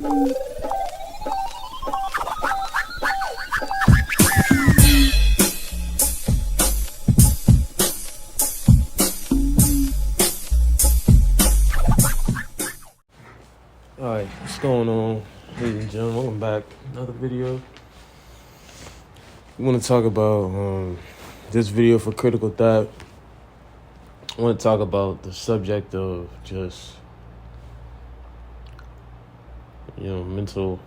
Alright, what's going on, ladies and gentlemen? Welcome back. Another video. We want to talk about this video for Critical Thought. I want to talk about the subject of just, mental,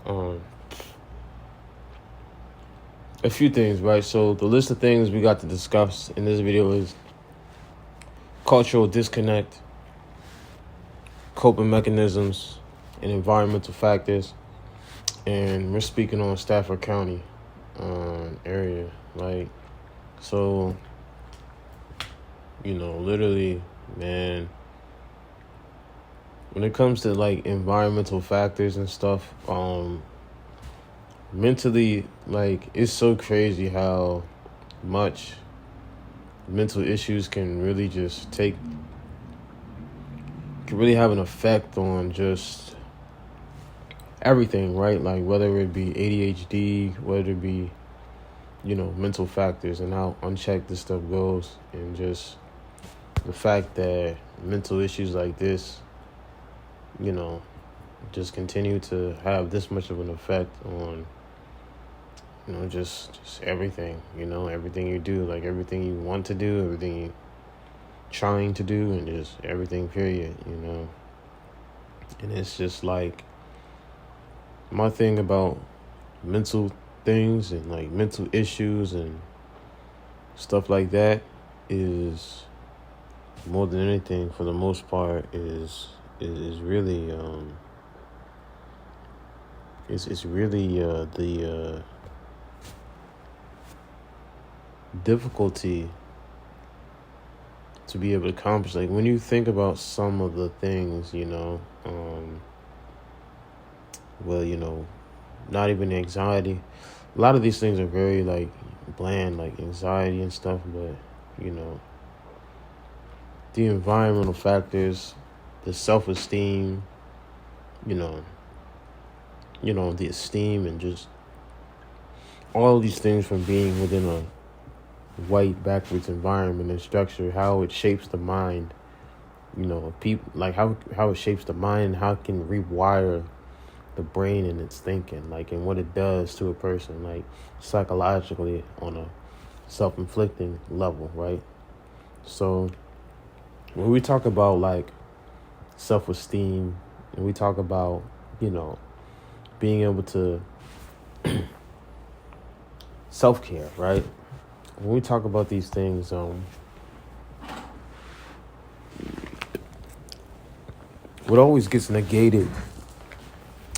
a few things, right? So the list of things we got to discuss in this video is cultural disconnect, coping mechanisms, and environmental factors. And we're speaking on Stafford County area. Literally, man, when it comes to environmental factors and stuff, mentally, it's so crazy how much mental issues can really have an effect on just everything, right? Like whether it be ADHD, whether it be, mental factors and how unchecked this stuff goes, and just the fact that mental issues like this, just continue to have this much of an effect on, just everything, everything you do, like everything you want to do, everything you trying to do, and just everything, period, And it's just my thing about mental things and mental issues and stuff like that is, more than anything, for the most part, is really it's really the difficulty to be able to accomplish. Like when you think about some of the things, not even anxiety. A lot of these things are very bland, like anxiety and stuff, but the environmental factors, the self-esteem, the esteem, and just all of these things from being within a white backwards environment and structure, how it shapes the mind, people, how it shapes the mind, how it can rewire the brain and its thinking, and what it does to a person, psychologically on a self-inflicting level, right? So when we talk about self-esteem, and we talk about, being able to self-care, right? When we talk about these things, what always gets negated,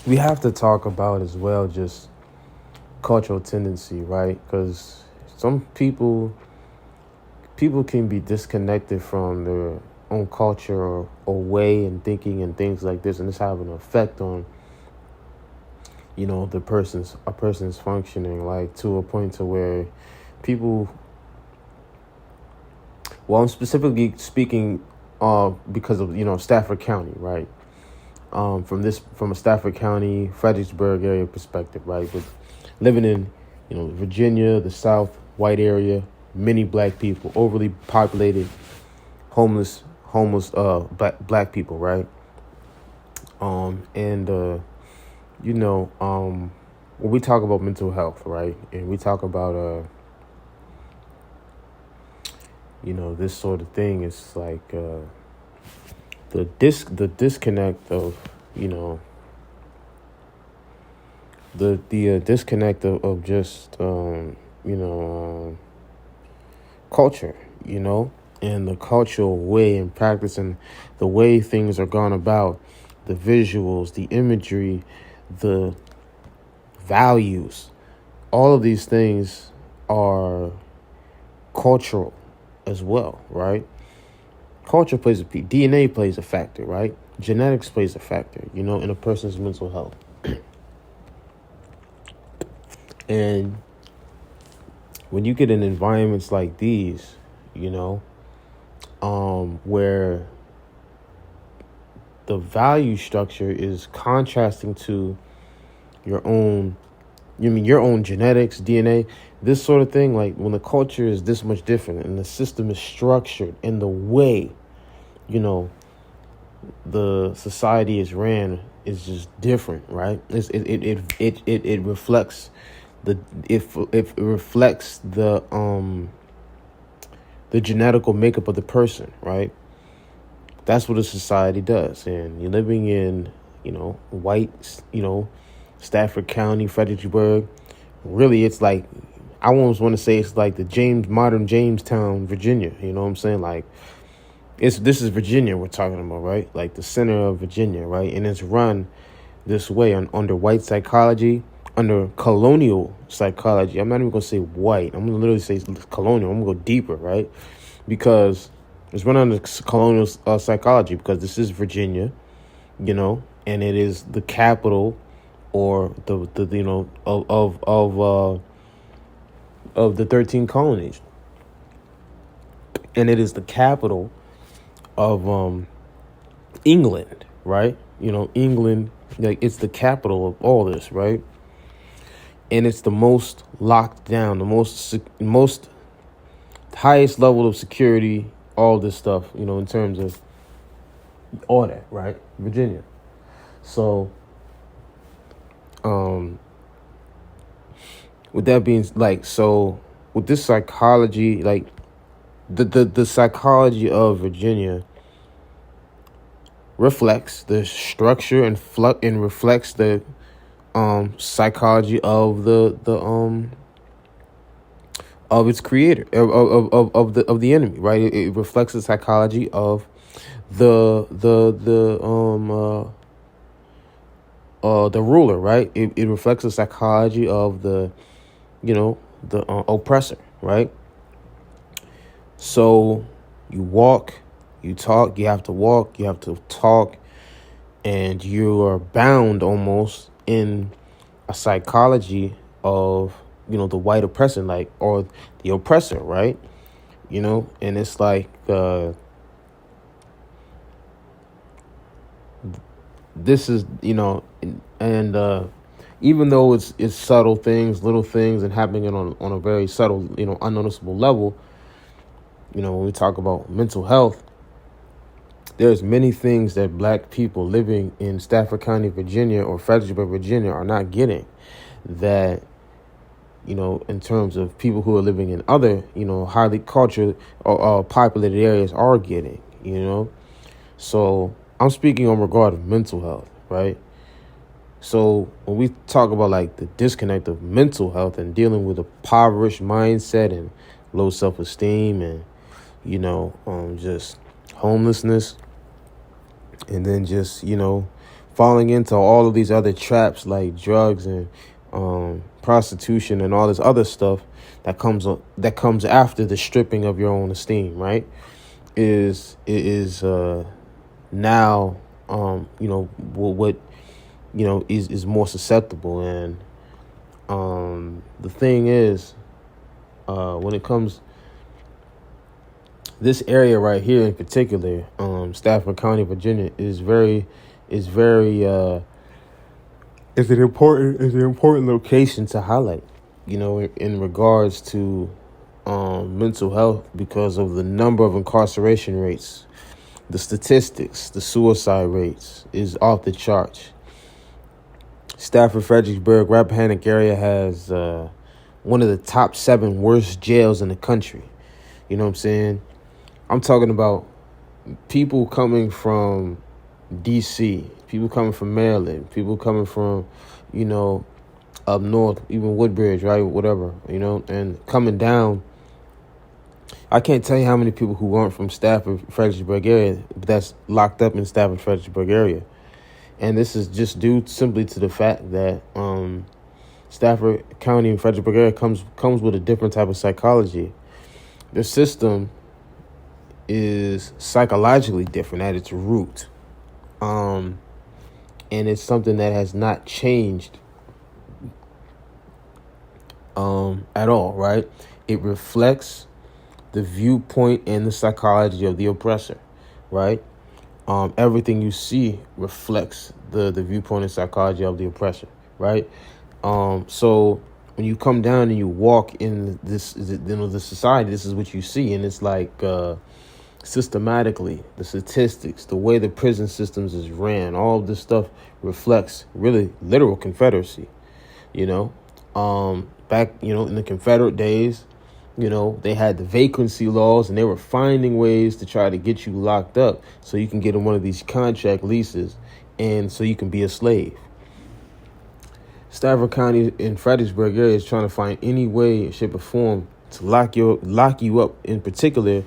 we have to talk about as well just cultural tendency, right? Because some people can be disconnected from their own culture or way and thinking and things like this, and it's having an effect on, a person's functioning, to a point to where people. Well, I'm specifically speaking because of Stafford County, right? From a Stafford County, Fredericksburg area perspective, right? With living in, Virginia, the South, white area, many black people, overly populated, homeless, black people, right? When we talk about mental health, right, and we talk about this sort of thing, it's the disconnect of the disconnect of just culture, and the cultural way and practice and the way things are gone about, the visuals, the imagery, the values. All of these things are cultural as well, right? Culture plays DNA plays a factor, right? Genetics plays a factor, in a person's mental health. And when you get in environments like these, where the value structure is contrasting to your own, your own genetics, DNA, this sort of thing. Like when the culture is this much different and the system is structured in the way, the society is ran is just different, right? It reflects it reflects the genetical makeup of the person, right? That's what a society does. And you're living in, white, Stafford County, Fredericksburg. Really, it's like, I almost want to say it's like the modern Jamestown, Virginia. You know what I'm saying? Like, this is Virginia we're talking about, right? Like the center of Virginia, right? And it's run this way under white psychology, under colonial psychology. I'm not even going to say white. I'm going to literally say colonial. I'm going to go deeper, right? Because it's run under colonial psychology, because this is Virginia, and it is the capital, or the of the 13 colonies, and it is the capital of England, right? England, like, it's the capital of all this, right? And it's the most locked down, the most highest level of security, all this stuff, in terms of all that, right? Virginia. So, with that being, with this psychology, like the psychology of Virginia reflects the structure and reflects the psychology of of its creator, of the enemy, right? It reflects the psychology of the ruler, right? It reflects the psychology of the oppressor, right? So you walk, you talk, you have to walk, you have to talk, and you are bound almost in a psychology of, the white oppressor, like, or the oppressor, right? And it's like, this is, and even though it's subtle things, little things, and happening on a very subtle, unnoticeable level, when we talk about mental health, there's many things that black people living in Stafford County, Virginia, or Fredericksburg, Virginia, are not getting, that, in terms of people who are living in other, highly cultured or populated areas are getting, So I'm speaking on regard of mental health, right? So when we talk about, like, the disconnect of mental health and dealing with a impoverished mindset and low self-esteem and, just homelessness, and then just, falling into all of these other traps like drugs and prostitution and all this other stuff that comes after the stripping of your own esteem, right? Is now what is more susceptible. And the thing is, when it comes, this area right here in particular, Stafford County, Virginia, is an important location to highlight, in regards to mental health, because of the number of incarceration rates, the statistics, the suicide rates is off the charts. Stafford, Fredericksburg, Rappahannock area has one of the top 7 worst jails in the country. You know what I'm saying? I'm talking about people coming from D.C., people coming from Maryland, people coming from, up north, even Woodbridge, right? Whatever, and coming down. I can't tell you how many people who aren't from Stafford, Fredericksburg area, but that's locked up in Stafford, Fredericksburg area. And this is just due simply to the fact that Stafford County and Fredericksburg area comes with a different type of psychology. The system is psychologically different at its root. And it's something that has not changed at all, right? It reflects the viewpoint and the psychology of the oppressor, right? Everything you see reflects the viewpoint and psychology of the oppressor, right? So when you come down and you walk in this, the society, this is what you see, and it's like systematically, the statistics, the way the prison systems is ran, all of this stuff reflects really literal Confederacy. You know, back in the Confederate days, they had the vacancy laws, and they were finding ways to try to get you locked up so you can get in one of these contract leases, and so you can be a slave. Stafford County in Fredericksburg area is trying to find any way, shape, or form to lock you up in particular,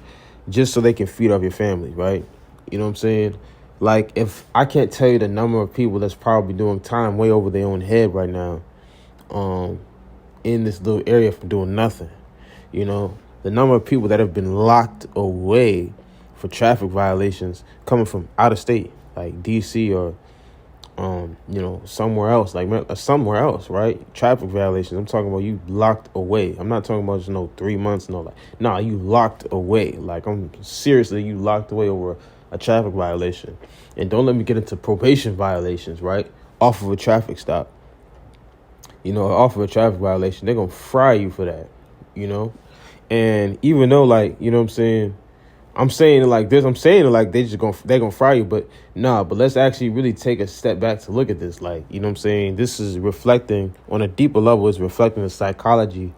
just so they can feed off your family, right? You know what I'm saying? Like, if I can't tell you the number of people that's probably doing time way over their own head right now, in this little area for doing nothing. The number of people that have been locked away for traffic violations coming from out of state, like DC or somewhere else, right? Traffic violations. I'm talking about you locked away. I'm not talking about just 3 months, you locked away. Like, I'm seriously, you locked away over a traffic violation. And don't let me get into probation violations, right? Off of a traffic stop. Off of a traffic violation, they're gonna fry you for that, And even though, like, you know what I'm saying, I'm saying it like this. I'm saying it like they're gonna fry you, but nah. But let's actually really take a step back to look at this. Like, you know what I'm saying? This is reflecting on a deeper level. It's reflecting the psychology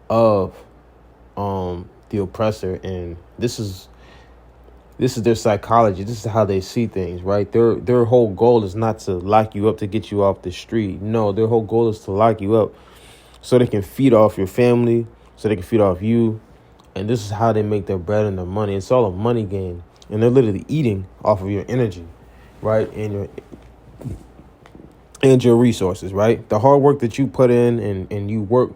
of the oppressor, and this is their psychology. This is how they see things, right? Their whole goal is not to lock you up to get you off the street. No, their whole goal is to lock you up so they can feed off your family, so they can feed off you. And this is how they make their bread and their money. It's all a money game. And they're literally eating off of your energy, right? And your resources, right? The hard work that you put in and you work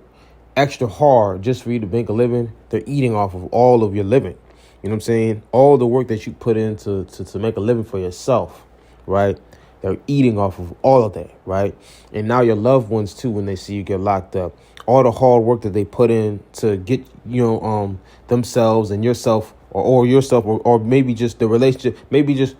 extra hard just for you to make a living, they're eating off of all of your living. You know what I'm saying? All the work that you put in to make a living for yourself, right? They're eating off of all of that, right? And now your loved ones, too, when they see you get locked up, all the hard work that they put in to get, themselves and yourself or yourself or maybe just the relationship, maybe just,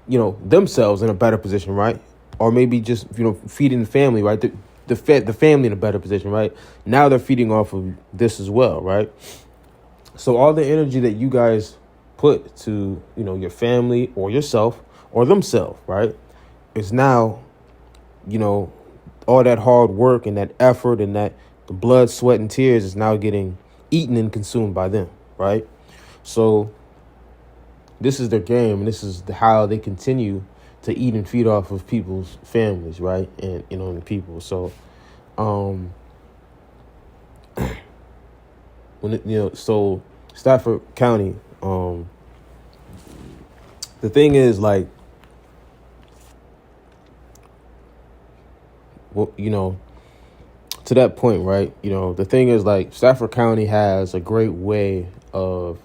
themselves in a better position, right? Or maybe just, feeding the family, right? The family in a better position, right? Now they're feeding off of this as well, right? So all the energy that you guys put to, your family or yourself or themselves, right, is now, all that hard work and that effort and that the blood, sweat, and tears is now getting eaten and consumed by them, right? So this is their game, and this is how they continue to eat and feed off of people's families, right? And, the people. So, so Stafford County, the thing is, like, well, to that point, right? The thing is, like, Stafford County has a great way of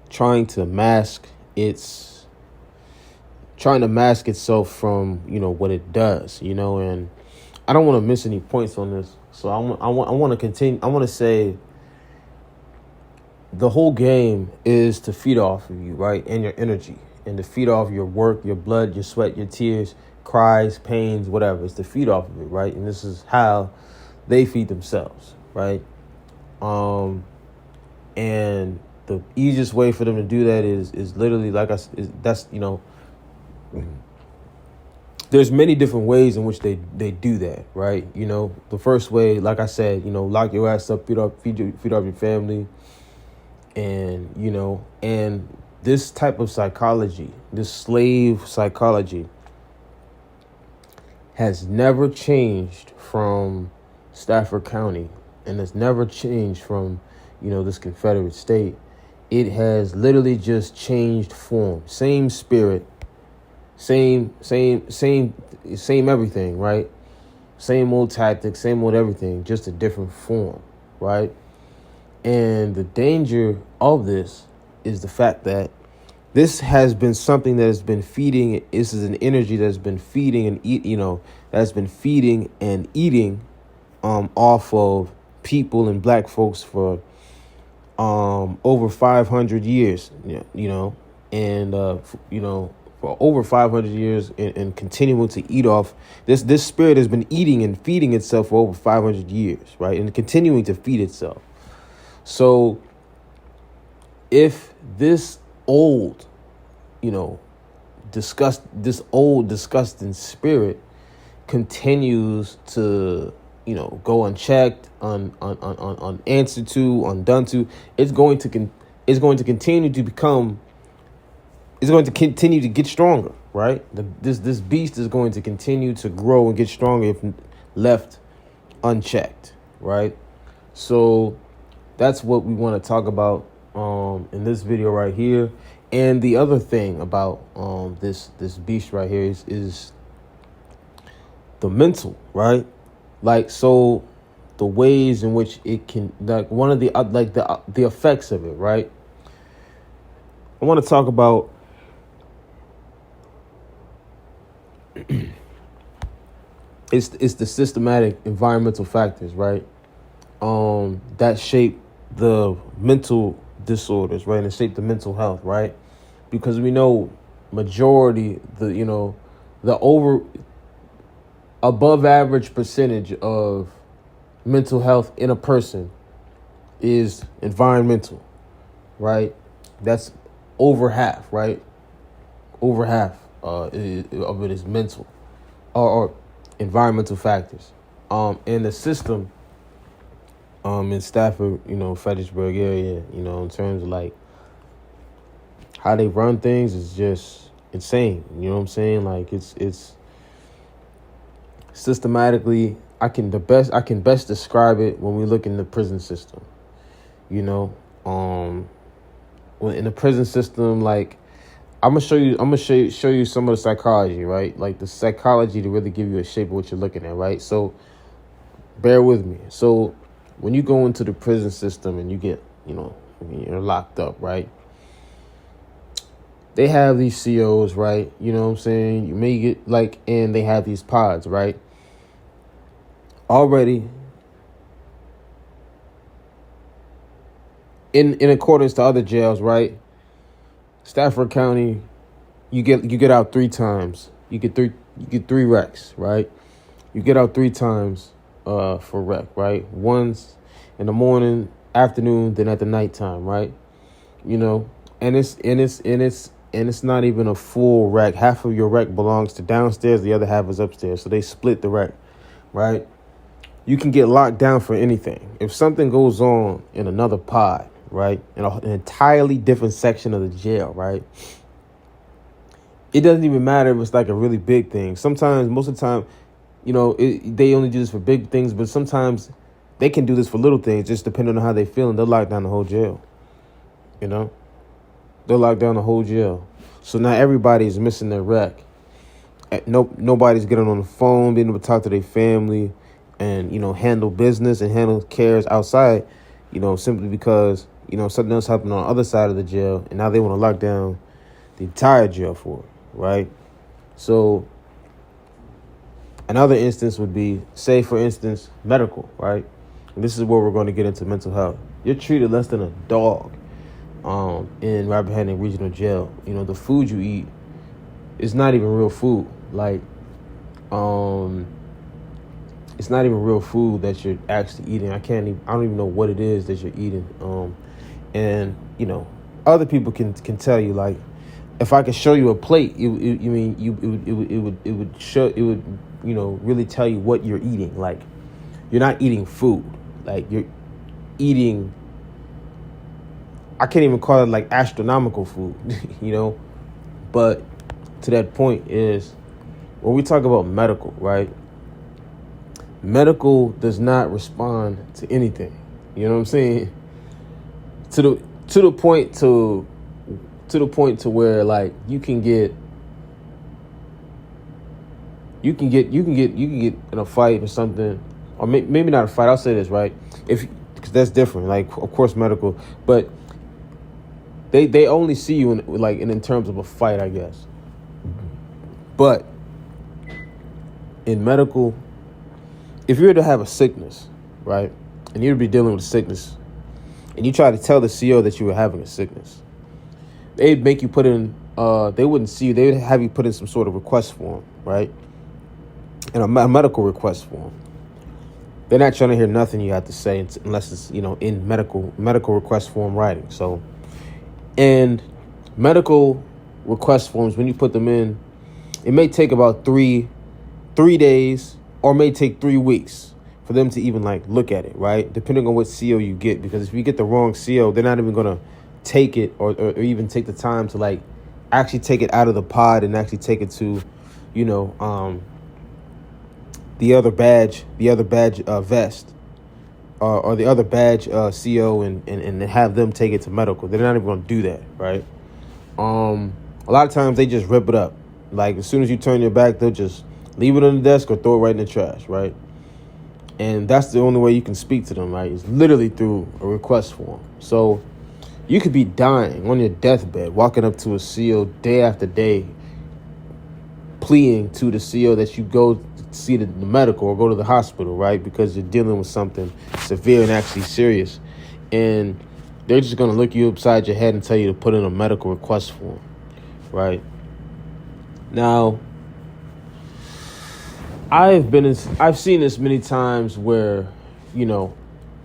trying to mask itself from, what it does, and I don't want to miss any points on this. So I want to continue. I want to say the whole game is to feed off of you, right? And your energy, and to feed off your work, your blood, your sweat, your tears, cries, pains, whatever. It's to feed off of it, right? And this is how they feed themselves, right? And the easiest way for them to do that is literally, like I said, there's many different ways in which they do that, right? The first way, like I said, lock your ass up, feed off your family, and and this type of psychology, this slave psychology, has never changed from Stafford County, and has never changed from this Confederate state. It has literally just changed form, same spirit. Same everything, right? Same old tactics, same old everything, just a different form, right? And the danger of this is the fact that this has been something that has been feeding. This is an energy that's been feeding and that's been feeding and eating off of people and black folks for over 500 years, and for over 500 years and continuing to eat off. This spirit has been eating and feeding itself for over 500 years, right? And continuing to feed itself. So if this old, disgusting spirit continues to, go unchecked, unanswered to, undone to, it's going to continue to become. It's going to continue to get stronger, right? This beast is going to continue to grow and get stronger if left unchecked, right? So that's what we want to talk about in this video right here. And the other thing about this beast right here is the mental, right? Like, so the ways in which it can, like, one of the the effects of it, right? I want to talk about it's the systematic environmental factors, right? That shape the mental disorders, right? And shape the mental health, right? Because we know majority, the above average percentage of mental health in a person is environmental, right? That's over half, right? Over half of it is mental or environmental factors. In the system, in Stafford, Fredericksburg area, in terms of like how they run things is just insane. You know what I'm saying? Like it's systematically, I can best describe it when we look in the prison system. When in the prison system, like I'm gonna show you some of the psychology, right? Like the psychology to really give you a shape of what you're looking at, right? So bear with me. So when you go into the prison system and you get, you're locked up, right? They have these COs, right? You know what I'm saying? You may get and they have these pods, right? Already in accordance to other jails, right? Stafford County, you get out 3 times. You get 3 recs, right? You get out 3 times for rec, right? Once in the morning, afternoon, then at the nighttime, right? And it's not even a full rec. Half of your rec belongs to downstairs, the other half is upstairs. So they split the rec, right? You can get locked down for anything. If something goes on in another pod, right, in an entirely different section of the jail, right, it doesn't even matter if it's like a really big thing. Sometimes, most of the time, they only do this for big things, but sometimes they can do this for little things, just depending on how they feel, and they'll lock down the whole jail. They'll lock down the whole jail. So now everybody's missing their rec. Nobody's getting on the phone, being able to talk to their family, and handle business and handle cares outside. Simply because something else happened on the other side of the jail, and now they want to lock down the entire jail for it, right? So another instance would be, say, for instance, medical, right? And this is where we're going to get into mental health. You're treated less than a dog in Rappahannock Regional Jail. The food you eat is not even real food. Like, it's not even real food that you're actually eating. I don't even know what it is that you're eating. And other people can tell you, like, if I could show you a plate, it would really tell you what you're eating. Like, you're not eating food. Like, you're eating, I can't even call it like astronomical food, But to that point is, when we talk about medical, right? Medical does not respond to anything. You know what I'm saying? To the point to where, like, you can get in a fight or something, or maybe not a fight. I'll say this, right? Because that's different. Like, of course, medical, but they only see you in terms of a fight, I guess. But in medical, if you were to have a sickness, right, and you'd be dealing with a sickness, and you try to tell the CO that you were having a sickness, they'd make you put in they wouldn't see you. They would have you put in some sort of request form, right? And a medical request form. They're not trying to hear nothing you have to say unless it's, in medical request form writing. So, and medical request forms, when you put them in, it may take about three days, or may take 3 weeks for them to even look at it, right? Depending on what CO you get, because if you get the wrong CO, they're not even gonna take it or even take the time to actually take it out of the pod and actually take it to, the other badge vest, or the other badge CO, and have them take it to medical. They're not even gonna do that, right? A lot of times they just rip it up. As soon as you turn your back, they'll just leave it on the desk or throw it right in the trash, right? And that's the only way you can speak to them, right? It's literally through a request form. So you could be dying on your deathbed, walking up to a CO day after day, pleading to the CO that you go see the medical or go to the hospital, right? Because you're dealing with something severe and actually serious. And they're just going to look you upside your head and tell you to put in a medical request form, right? Now, I've seen this many times where, there'll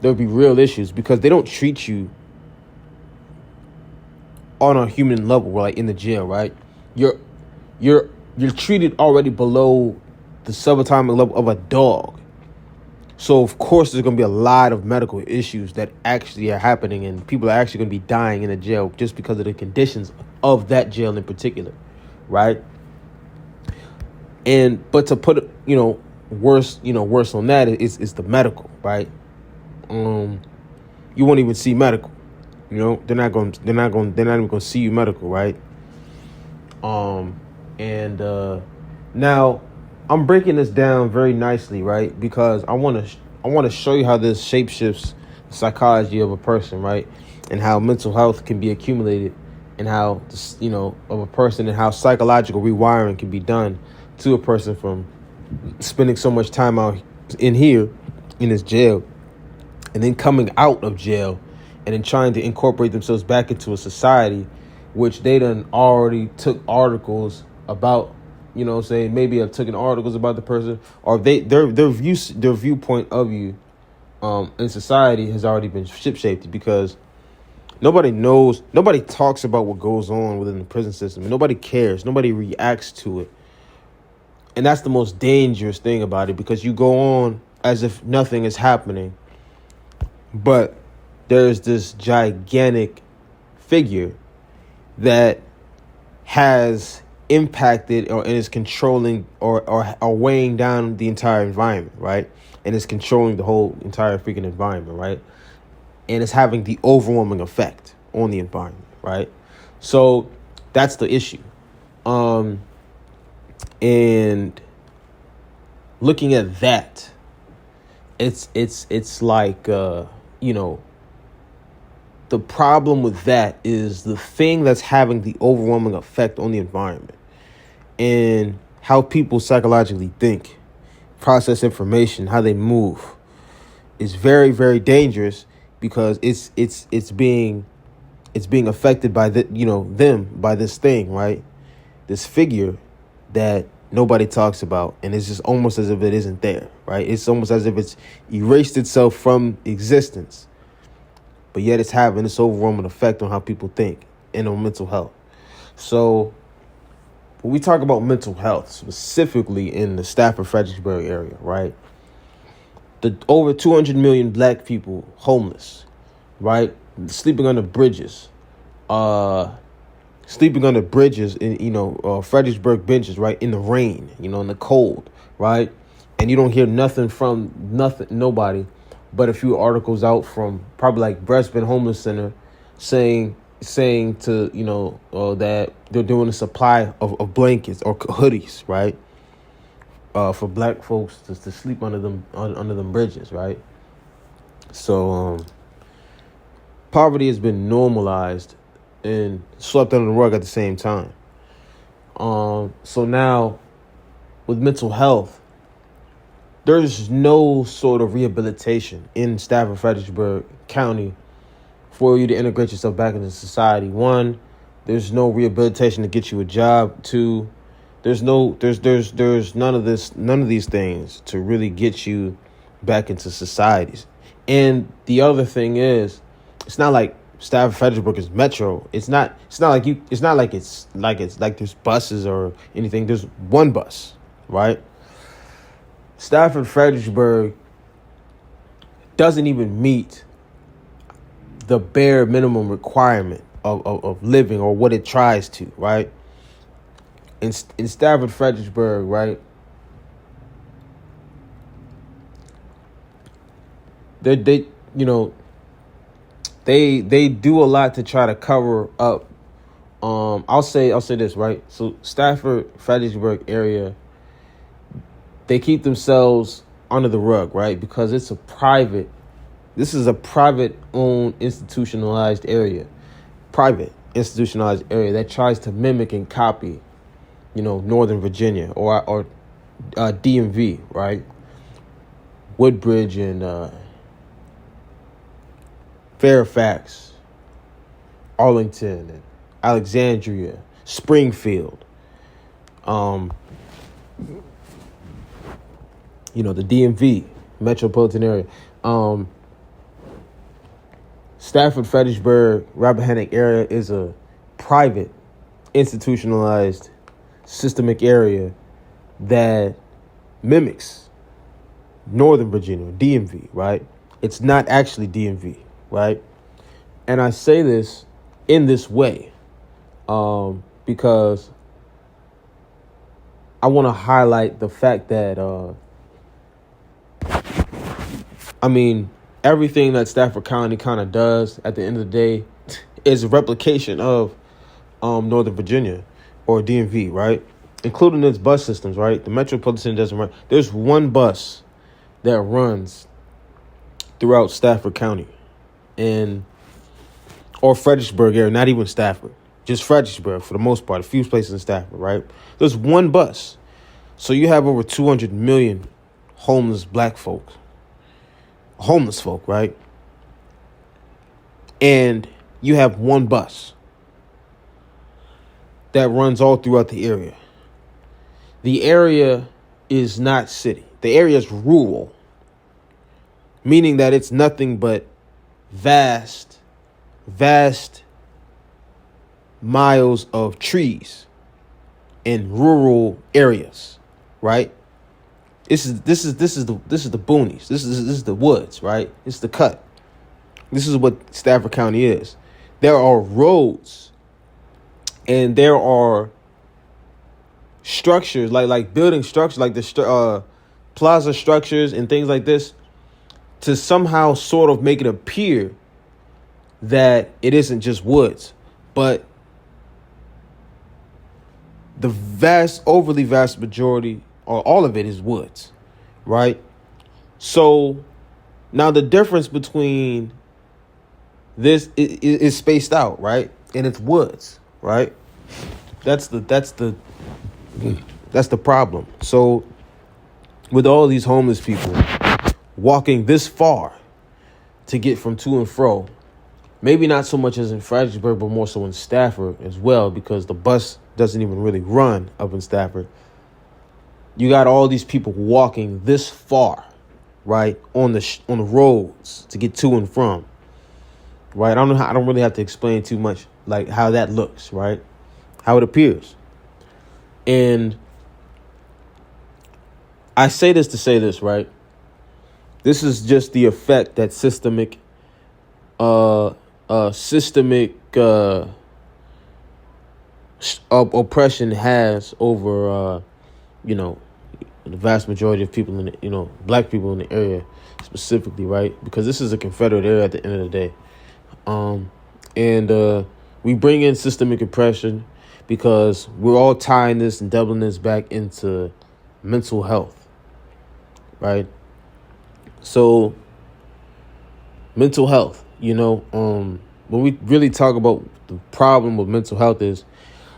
be real issues because they don't treat you on a human level, in the jail, right? You're treated already below the subatomic level of a dog. So of course there's going to be a lot of medical issues that actually are happening, and people are actually going to be dying in the jail just because of the conditions of that jail in particular, right? But to put worse on that is the medical, right? You won't even see medical. They're not even going to see you medical, right? Now I'm breaking this down very nicely, right? Because I want to show you how this shapeshifts the psychology of a person, right? And how mental health can be accumulated, and how of a person, and how psychological rewiring can be done to a person from spending so much time out in this jail, and then coming out of jail and then trying to incorporate themselves back into a society which they done already took articles about, maybe have taken articles about the person, or their viewpoint of you in society has already been shipshaped, because nobody talks about what goes on within the prison system. Nobody cares. Nobody reacts to it. And that's the most dangerous thing about it, because you go on as if nothing is happening. But there's this gigantic figure that has impacted and is controlling or weighing down the entire environment, right? And is controlling the whole entire freaking environment, right? And it's having the overwhelming effect on the environment, right? So that's the issue. And looking at that, it's like, the problem with that is the thing that's having the overwhelming effect on the environment and how people psychologically think, process information, how they move is very, very dangerous, because it's being affected by by this thing, right? This figure that nobody talks about, and it's just almost as if it isn't there, right? It's almost as if it's erased itself from existence, but yet it's having this overwhelming effect on how people think and on mental health. So when we talk about mental health, specifically in the Stafford-Fredericksburg area, right? The over 200 million black people homeless, right? Sleeping under bridges, in, Fredericksburg benches, right? In the rain, in the cold, right? And you don't hear nothing from nobody, but a few articles out from probably Breastbin Homeless Center saying to, that they're doing a supply of blankets or hoodies, right? For black folks to sleep under them bridges, right? So poverty has been normalized and swept under the rug at the same time. So now with mental health, there's no sort of rehabilitation in Stafford-Fredericksburg County for you to integrate yourself back into society. One, There's no rehabilitation to get you a job. Two, there's none of these things to really get you back into societies. And the other thing is, it's not like Stafford Fredericksburg is metro. It's not like there's buses or anything. There's one bus, right? Stafford Fredericksburg doesn't even meet the bare minimum requirement of living, or what it tries to, right? In Stafford Fredericksburg, right? They do a lot to try to cover up. I'll say this, right? So Stafford Fredericksburg area, they keep themselves under the rug, right? Because this is a private owned institutionalized area that tries to mimic and copy, Northern Virginia or DMV, right? Woodbridge and Fairfax, Arlington, and Alexandria, Springfield, the DMV, metropolitan area. Stafford Fredericksburg, Rappahannock area is a private, institutionalized, systemic area that mimics Northern Virginia, DMV, right? It's not actually DMV, right? And I say this in this way because I want to highlight the fact that, everything that Stafford County kind of does at the end of the day is a replication of Northern Virginia or DMV, right? Including its bus systems, right? The Metropolitan doesn't run. There's one bus that runs throughout Stafford County or Fredericksburg area, not even Stafford, just Fredericksburg for the most part, a few places in Stafford, right? There's one bus. So you have over 200 million homeless folk, right? And you have one bus that runs all throughout the area. The area is not city. The area is rural, meaning that it's nothing but vast miles of trees in rural areas, right? This is the boonies. This is the woods, right? It's the cut. This is what Stafford County is. There are roads and there are structures like building structures, like the plaza structures and things like this, to somehow sort of make it appear that it isn't just woods, but the overly vast majority, or all of it, is woods, right? So now the difference between this is spaced out, right? And it's woods, right? That's the problem. So with all these homeless people walking this far to get from to and fro, maybe not so much as in Fredericksburg, but more so in Stafford as well, because the bus doesn't even really run up in Stafford. You got all these people walking this far, right, on the roads to get to and from, right? I don't really have to explain too much, like how that looks, right, how it appears. And I say this to say this, right? This is just the effect that systemic oppression has over, the vast majority of people in the, black people in the area specifically, right? Because this is a Confederate area at the end of the day. And we bring in systemic oppression because we're all tying this and doubling this back into mental health, right? So mental health, when we really talk about the problem with mental health is,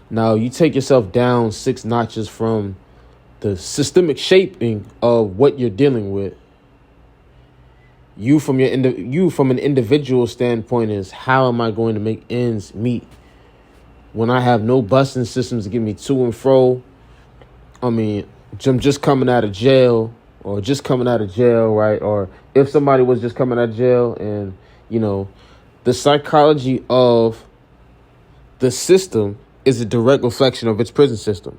now you take yourself down 6 notches from the systemic shaping of what you're dealing with. You from an individual standpoint is, how am I going to make ends meet when I have no busing systems to get me to and fro. I mean, I'm just coming out of jail, or just coming out of jail, right? Or if somebody was just coming out of jail, and, you know, the psychology of the system is a direct reflection of its prison system,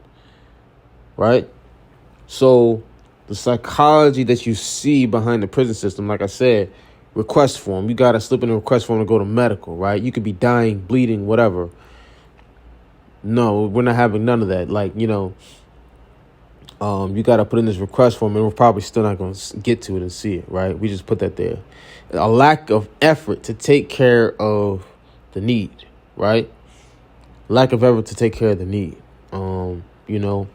right? So the psychology that you see behind the prison system, like I said, request form, you got to slip in a request form to go to medical, right? You could be dying, bleeding, whatever. No, we're not having none of that. Like, you know, you got to put in this request form, and we're probably still not going to get to it and see it, right? We just put that there. A lack of effort to take care of the need, right? Lack of effort to take care of the need. You know,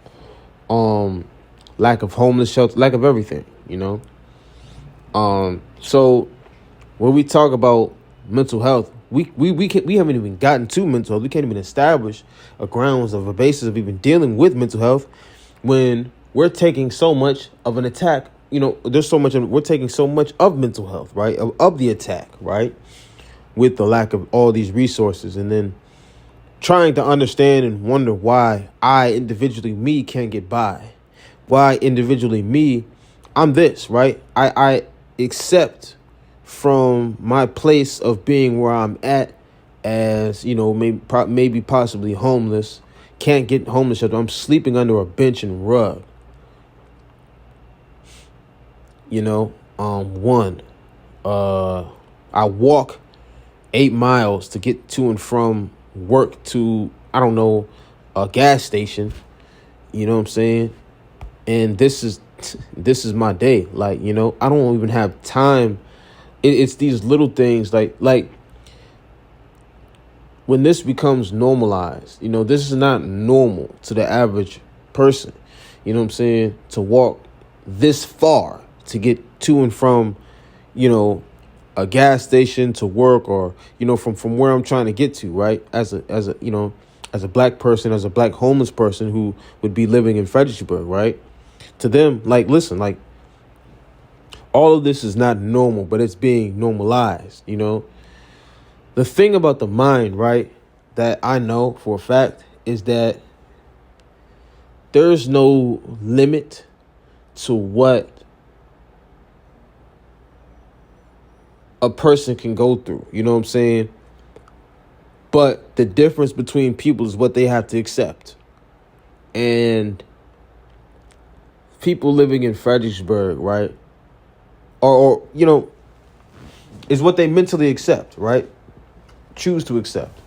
lack of homeless shelter, lack of everything, you know. So when we talk about mental health, we haven't even gotten to mental health. We can't even establish a grounds of a basis of even dealing with mental health when we're taking so much of an attack. You know, we're taking so much of mental health, right? Of the attack, right? With the lack of all these resources, and then trying to understand and wonder why I individually, me, can't get by. Why individually, me, I'm this, right? I accept from my place of being where I'm at as, you know, maybe possibly homeless, can't get homeless shelter. I'm sleeping under a bench and rug. You know, I walk 8 miles to get to and from work to, I don't know, a gas station. You know what I'm saying? And this is my day. Like, you know, I don't even have time. It's these little things like when this becomes normalized, you know, this is not normal to the average person. You know what I'm saying? To walk this far to get to and from, you know, a gas station to work, or, you know, from where I'm trying to get to, right? As a you know, as a black person, as a black homeless person who would be living in Fredericksburg, right? To them, like, listen, like, all of this is not normal, but it's being normalized, you know? The thing about the mind, right, that I know for a fact is that there's no limit to what a person can go through. You know what I'm saying? But the difference between people is what they have to accept. And people living in Fredericksburg, right? Or you know, is what they mentally accept, right? Choose to accept.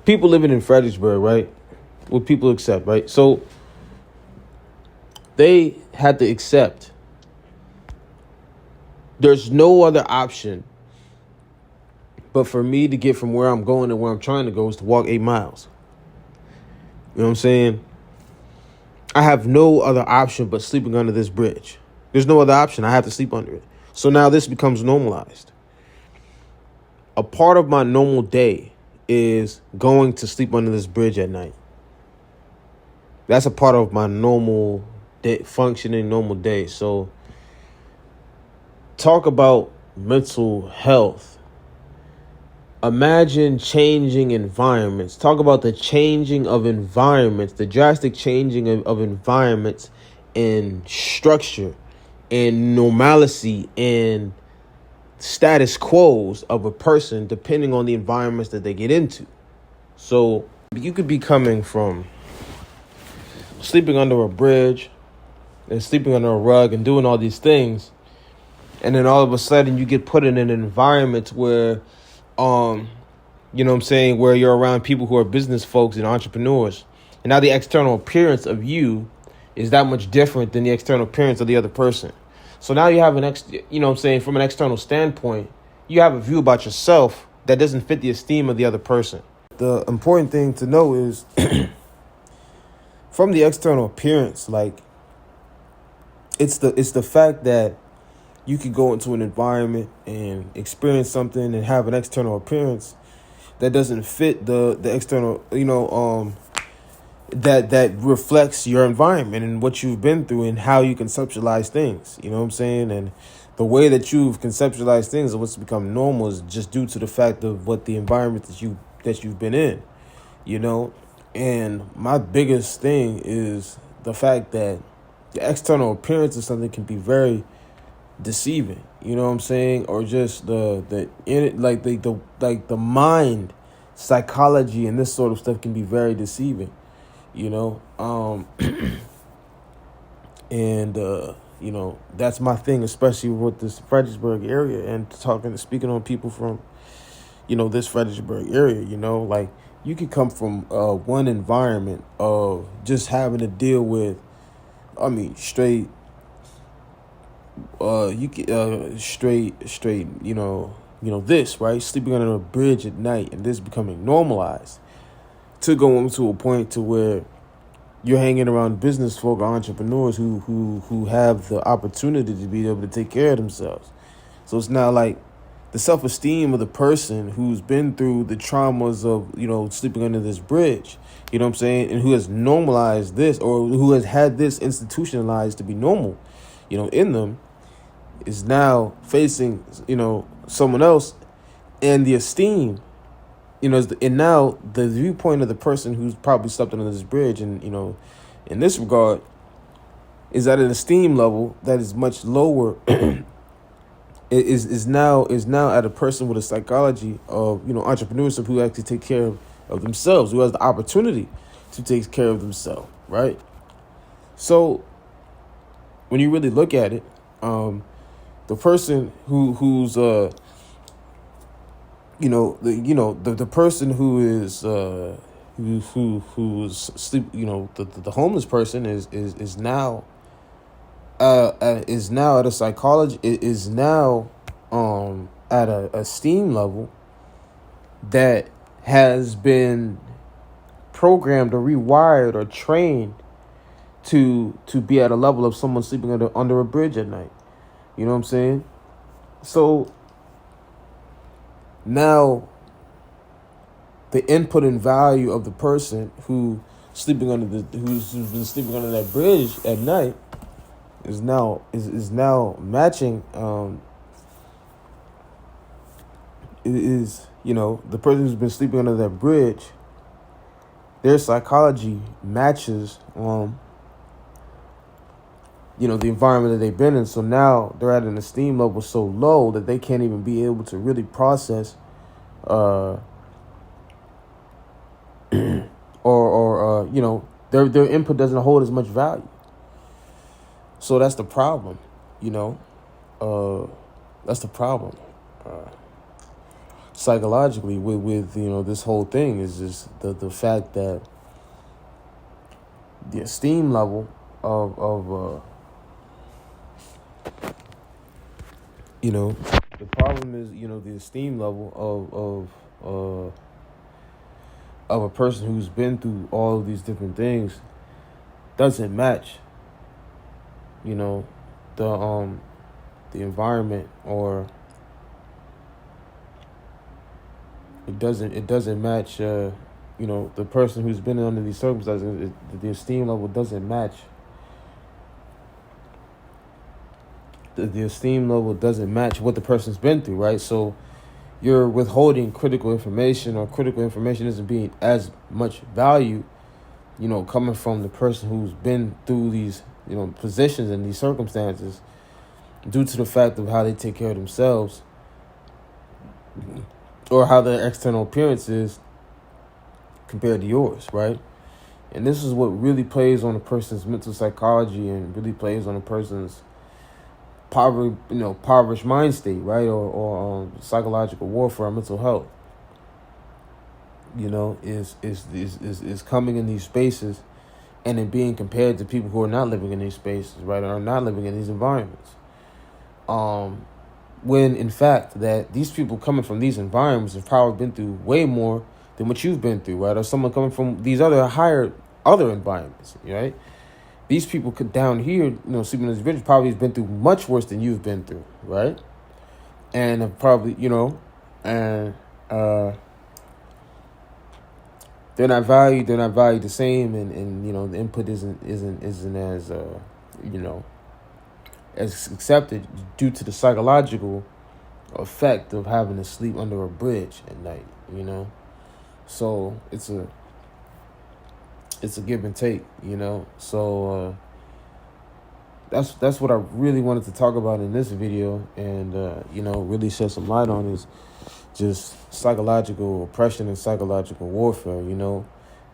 People living in Fredericksburg, right? What people accept, right? So they had to accept there's no other option but for me to get from where I'm going to where I'm trying to go is to walk 8 miles. You know what I'm saying? I have no other option but sleeping under this bridge. There's no other option. I have to sleep under it. So now this becomes normalized. A part of my normal day is going to sleep under this bridge at night. That's a part of my normal day, functioning normal day. So talk about mental health. Imagine changing environments. Talk about the changing of environments, the drastic changing of environments and structure and normalcy and status quos of a person depending on the environments that they get into. So you could be coming from sleeping under a bridge and sleeping under a rug and doing all these things, and then all of a sudden you get put in an environment where you know what I'm saying, where you're around people who are business folks and entrepreneurs. And now the external appearance of you is that much different than the external appearance of the other person. So now you have you know what I'm saying, from an external standpoint, you have a view about yourself that doesn't fit the esteem of the other person. The important thing to know is from the external appearance, like, it's the fact that you could go into an environment and experience something and have an external appearance that doesn't fit the external, you know, that reflects your environment and what you've been through and how you conceptualize things. You know what I'm saying? And the way that you've conceptualized things and what's become normal is just due to the fact of what the environment that you've been in, you know. And my biggest thing is the fact that the external appearance of something can be very deceiving. You know what I'm saying? Or just the mind, psychology, and this sort of stuff can be very deceiving. You know, and that's my thing, especially with this Fredericksburg area and speaking on people from this Fredericksburg area. Like you could come from one environment of just having to deal with, straight. Straight. This right, sleeping under a bridge at night, and this becoming normalized, to going to a point to where you're hanging around business folk or entrepreneurs who have the opportunity to be able to take care of themselves. So it's now like the self-esteem of the person who's been through the traumas of, sleeping under this bridge, you know what I'm saying? And who has normalized this, or who has had this institutionalized to be normal, in them, is now facing, someone else, and the esteem, and now the viewpoint of the person who's probably slept under this bridge, and in this regard, is at an esteem level that is much lower. is now at a person with a psychology of entrepreneurship, who actually take care of themselves, who has the opportunity to take care of themselves, right? So when you really look at it, the person who's the person who is who's sleep, the homeless person is now at a psychology, is now at a esteem level that has been programmed or rewired or trained to be at a level of someone sleeping under a bridge at night. You know what I'm saying? So now the input and value of the person who's been sleeping under that bridge at night is now matching the person who's been sleeping under that bridge, their psychology matches the environment that they've been in. So now they're at an esteem level so low that they can't even be able to really process their input doesn't hold as much value. So that's the problem, that's the problem. Psychologically with this whole thing is just the fact that the esteem level of the problem is the esteem level of a person who's been through all of these different things doesn't match the environment, or it doesn't match the person who's been under these circumstances. The esteem level doesn't match. The esteem level doesn't match what the person's been through, right? So you're withholding critical information, or critical information isn't being as much value, coming from the person who's been through these, positions and these circumstances, due to the fact of how they take care of themselves, or how their external appearance is compared to yours, right? And this is what really plays on a person's mental psychology, and really plays on a person's impoverished mind state, right? Or psychological warfare, mental health. Is coming in these spaces and then being compared to people who are not living in these spaces, right? Or are not living in these environments. When in fact that these people coming from these environments have probably been through way more than what you've been through, right? Or someone coming from these other environments, right? These people down here, sleeping in this bridge, probably has been through much worse than you've been through, right? And have probably, they're not valued the same, and the input isn't as as accepted due to the psychological effect of having to sleep under a bridge at night, you know. So it's a give and take, you know. So that's what I really wanted to talk about in this video, and you know, really shed some light on is just psychological oppression and psychological warfare. You know,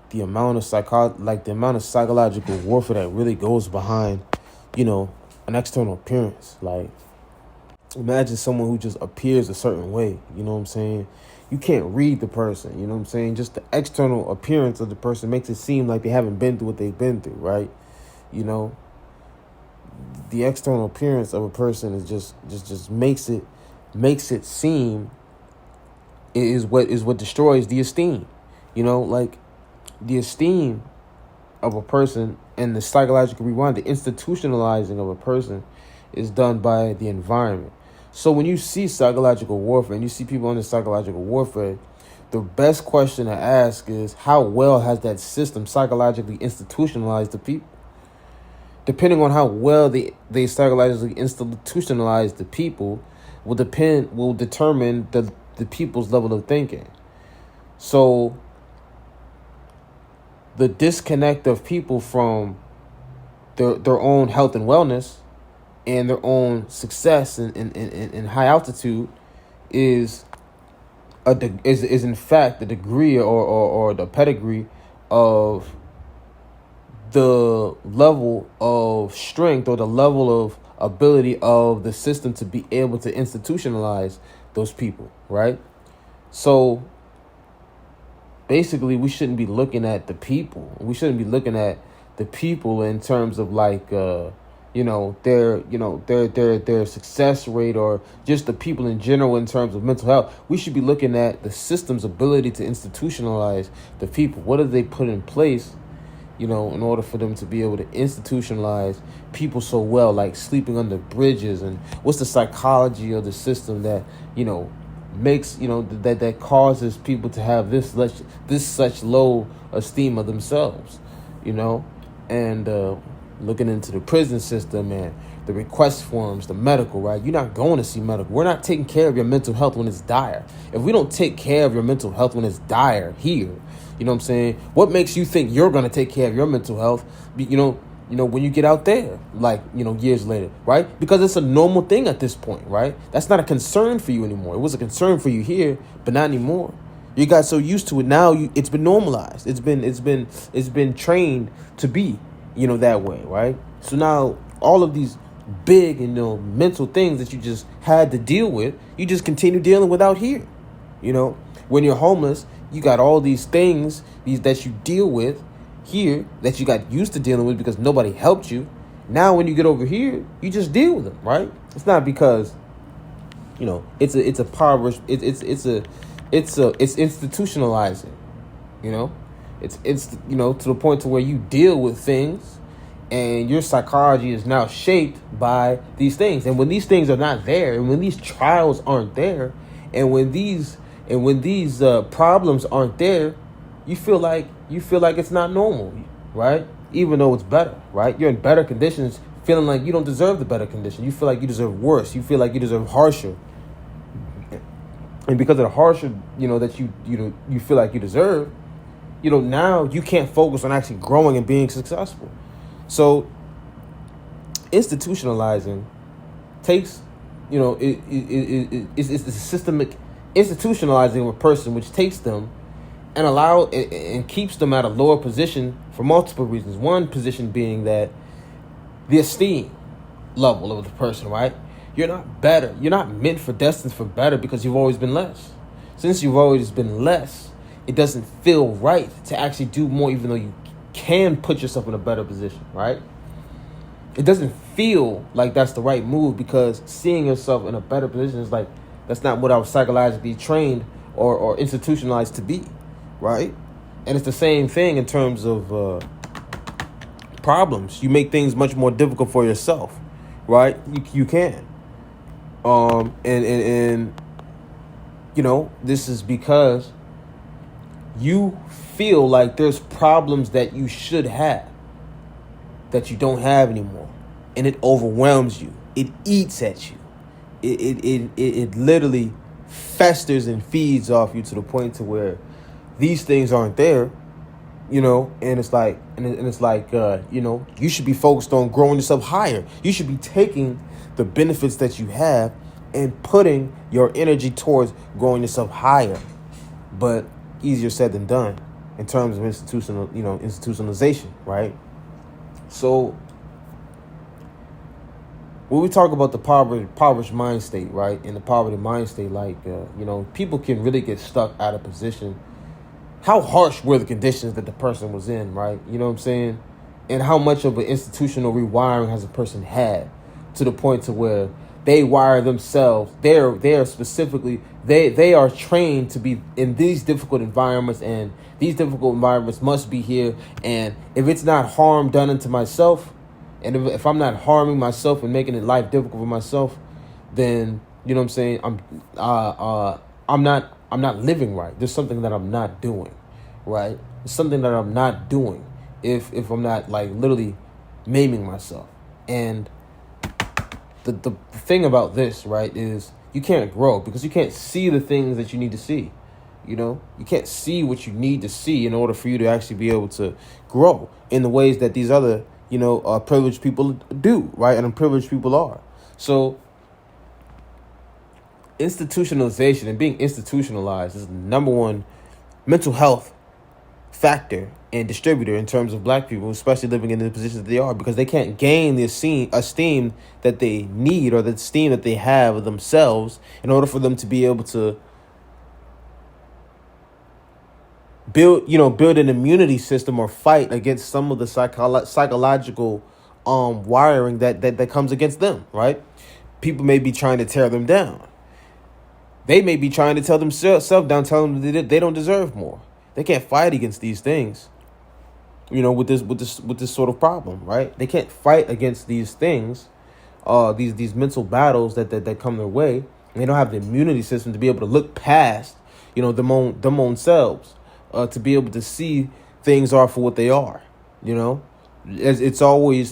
the amount of psychological warfare that really goes behind, you know, an external appearance. Like, imagine someone who just appears a certain way. You know what I'm saying? You can't read the person. You know what I'm saying? Just the external appearance of the person makes it seem like they haven't been through what they've been through, right? You know, the external appearance of a person is just makes it seem is what destroys the esteem. You know, like the esteem of a person and the psychological rewind, the institutionalizing of a person is done by the environment. So when you see psychological warfare and you see people under psychological warfare, the best question to ask is, how well has that system psychologically institutionalized the people? Depending on how well they psychologically institutionalize the people will determine the people's level of thinking. So the disconnect of people from their own health and wellness and their own success in high altitude is in fact the degree or the pedigree of the level of strength or the level of ability of the system to be able to institutionalize those people, right? So basically, we shouldn't be looking at the people. We shouldn't be looking at the people in terms of like their success rate, or just the people in general in terms of mental health. We should be looking at the system's ability to institutionalize the people. What have they put in place, you know, in order for them to be able to institutionalize people so well, like sleeping under bridges? And what's the psychology of the system that, you know, makes, you know, that causes people to have this such low esteem of themselves, you know? And looking into the prison system and the request forms, the medical, right? You're not going to see medical. We're not taking care of your mental health when it's dire. If we don't take care of your mental health when it's dire here, you know what I'm saying? What makes you think you're going to take care of your mental health, you know, when you get out there, like, you know, years later, right? Because it's a normal thing at this point, right? That's not a concern for you anymore. It was a concern for you here, but not anymore. You got so used to it now. It's been normalized. It's been trained to be, you know, that way, right? So now all of these big, you know, mental things that you just had to deal with, you just continue dealing with out here. You know, when you're homeless, you got all these things that you deal with here that you got used to dealing with because nobody helped you. Now when you get over here, you just deal with them, right? It's not because, you know, it's institutionalizing, you know. It's you know, to the point to where you deal with things and your psychology is now shaped by these things. And when these things are not there, and when these trials aren't there, and when these problems aren't there, you feel like it's not normal, right? Even though it's better, right? You're in better conditions, feeling like you don't deserve the better condition. You feel like you deserve worse. You feel like you deserve harsher. And because of the harsher, you know, that you feel like you deserve, you know, now you can't focus on actually growing and being successful. So institutionalizing takes, you know, it's a systemic institutionalizing of a person, which takes them and keeps them at a lower position for multiple reasons. One position being that the esteem level of the person, right? You're not better. You're not meant for destined for better because you've always been less. Since you've always been less, it doesn't feel right to actually do more, even though you can put yourself in a better position, right? It doesn't feel like that's the right move because seeing yourself in a better position is like, that's not what I was psychologically trained or institutionalized to be, right? And it's the same thing in terms of problems. You make things much more difficult for yourself, right? You can. And you know, this is because you feel like there's problems that you should have that you don't have anymore, and it overwhelms you. it eats at you. It literally festers and feeds off you to the point to where these things aren't there, and it's like, you should be focused on growing yourself higher. You should be taking the benefits that you have and putting your energy towards growing yourself higher. But easier said than done in terms of institutionalization, right? So when we talk about the impoverished mind state, right, in the poverty mind state, people can really get stuck out of position. How harsh were the conditions that the person was in, right? You know what I'm saying? And how much of an institutional rewiring has a person had to the point to where they wire themselves. They are trained to be in these difficult environments, and these difficult environments must be here. And if it's not harm done unto myself, and if I'm not harming myself and making it life difficult for myself, then you know what I'm saying, I'm not living right. There's something that I'm not doing, right? There's something that I'm not doing if I'm not like literally maiming myself. And the thing about this, right, is you can't grow because you can't see the things that you need to see. You can't see what you need to see in order for you to actually be able to grow in the ways that these other, privileged people do, right? And privileged people are. So institutionalization and being institutionalized is the number one mental health factor and distributor in terms of black people, especially living in the positions that they are, because they can't gain the esteem that they need or the esteem that they have of themselves in order for them to be able to build an immunity system or fight against some of the psychological wiring that comes against them, right? People may be trying to tear them down. They may be trying to tell themselves down, tell them that they don't deserve more. They can't fight against these things, with this sort of problem, right? They can't fight against these things, these mental battles that come their way. And they don't have the immunity system to be able to look past, them own selves, to be able to see things are for what they are. It's always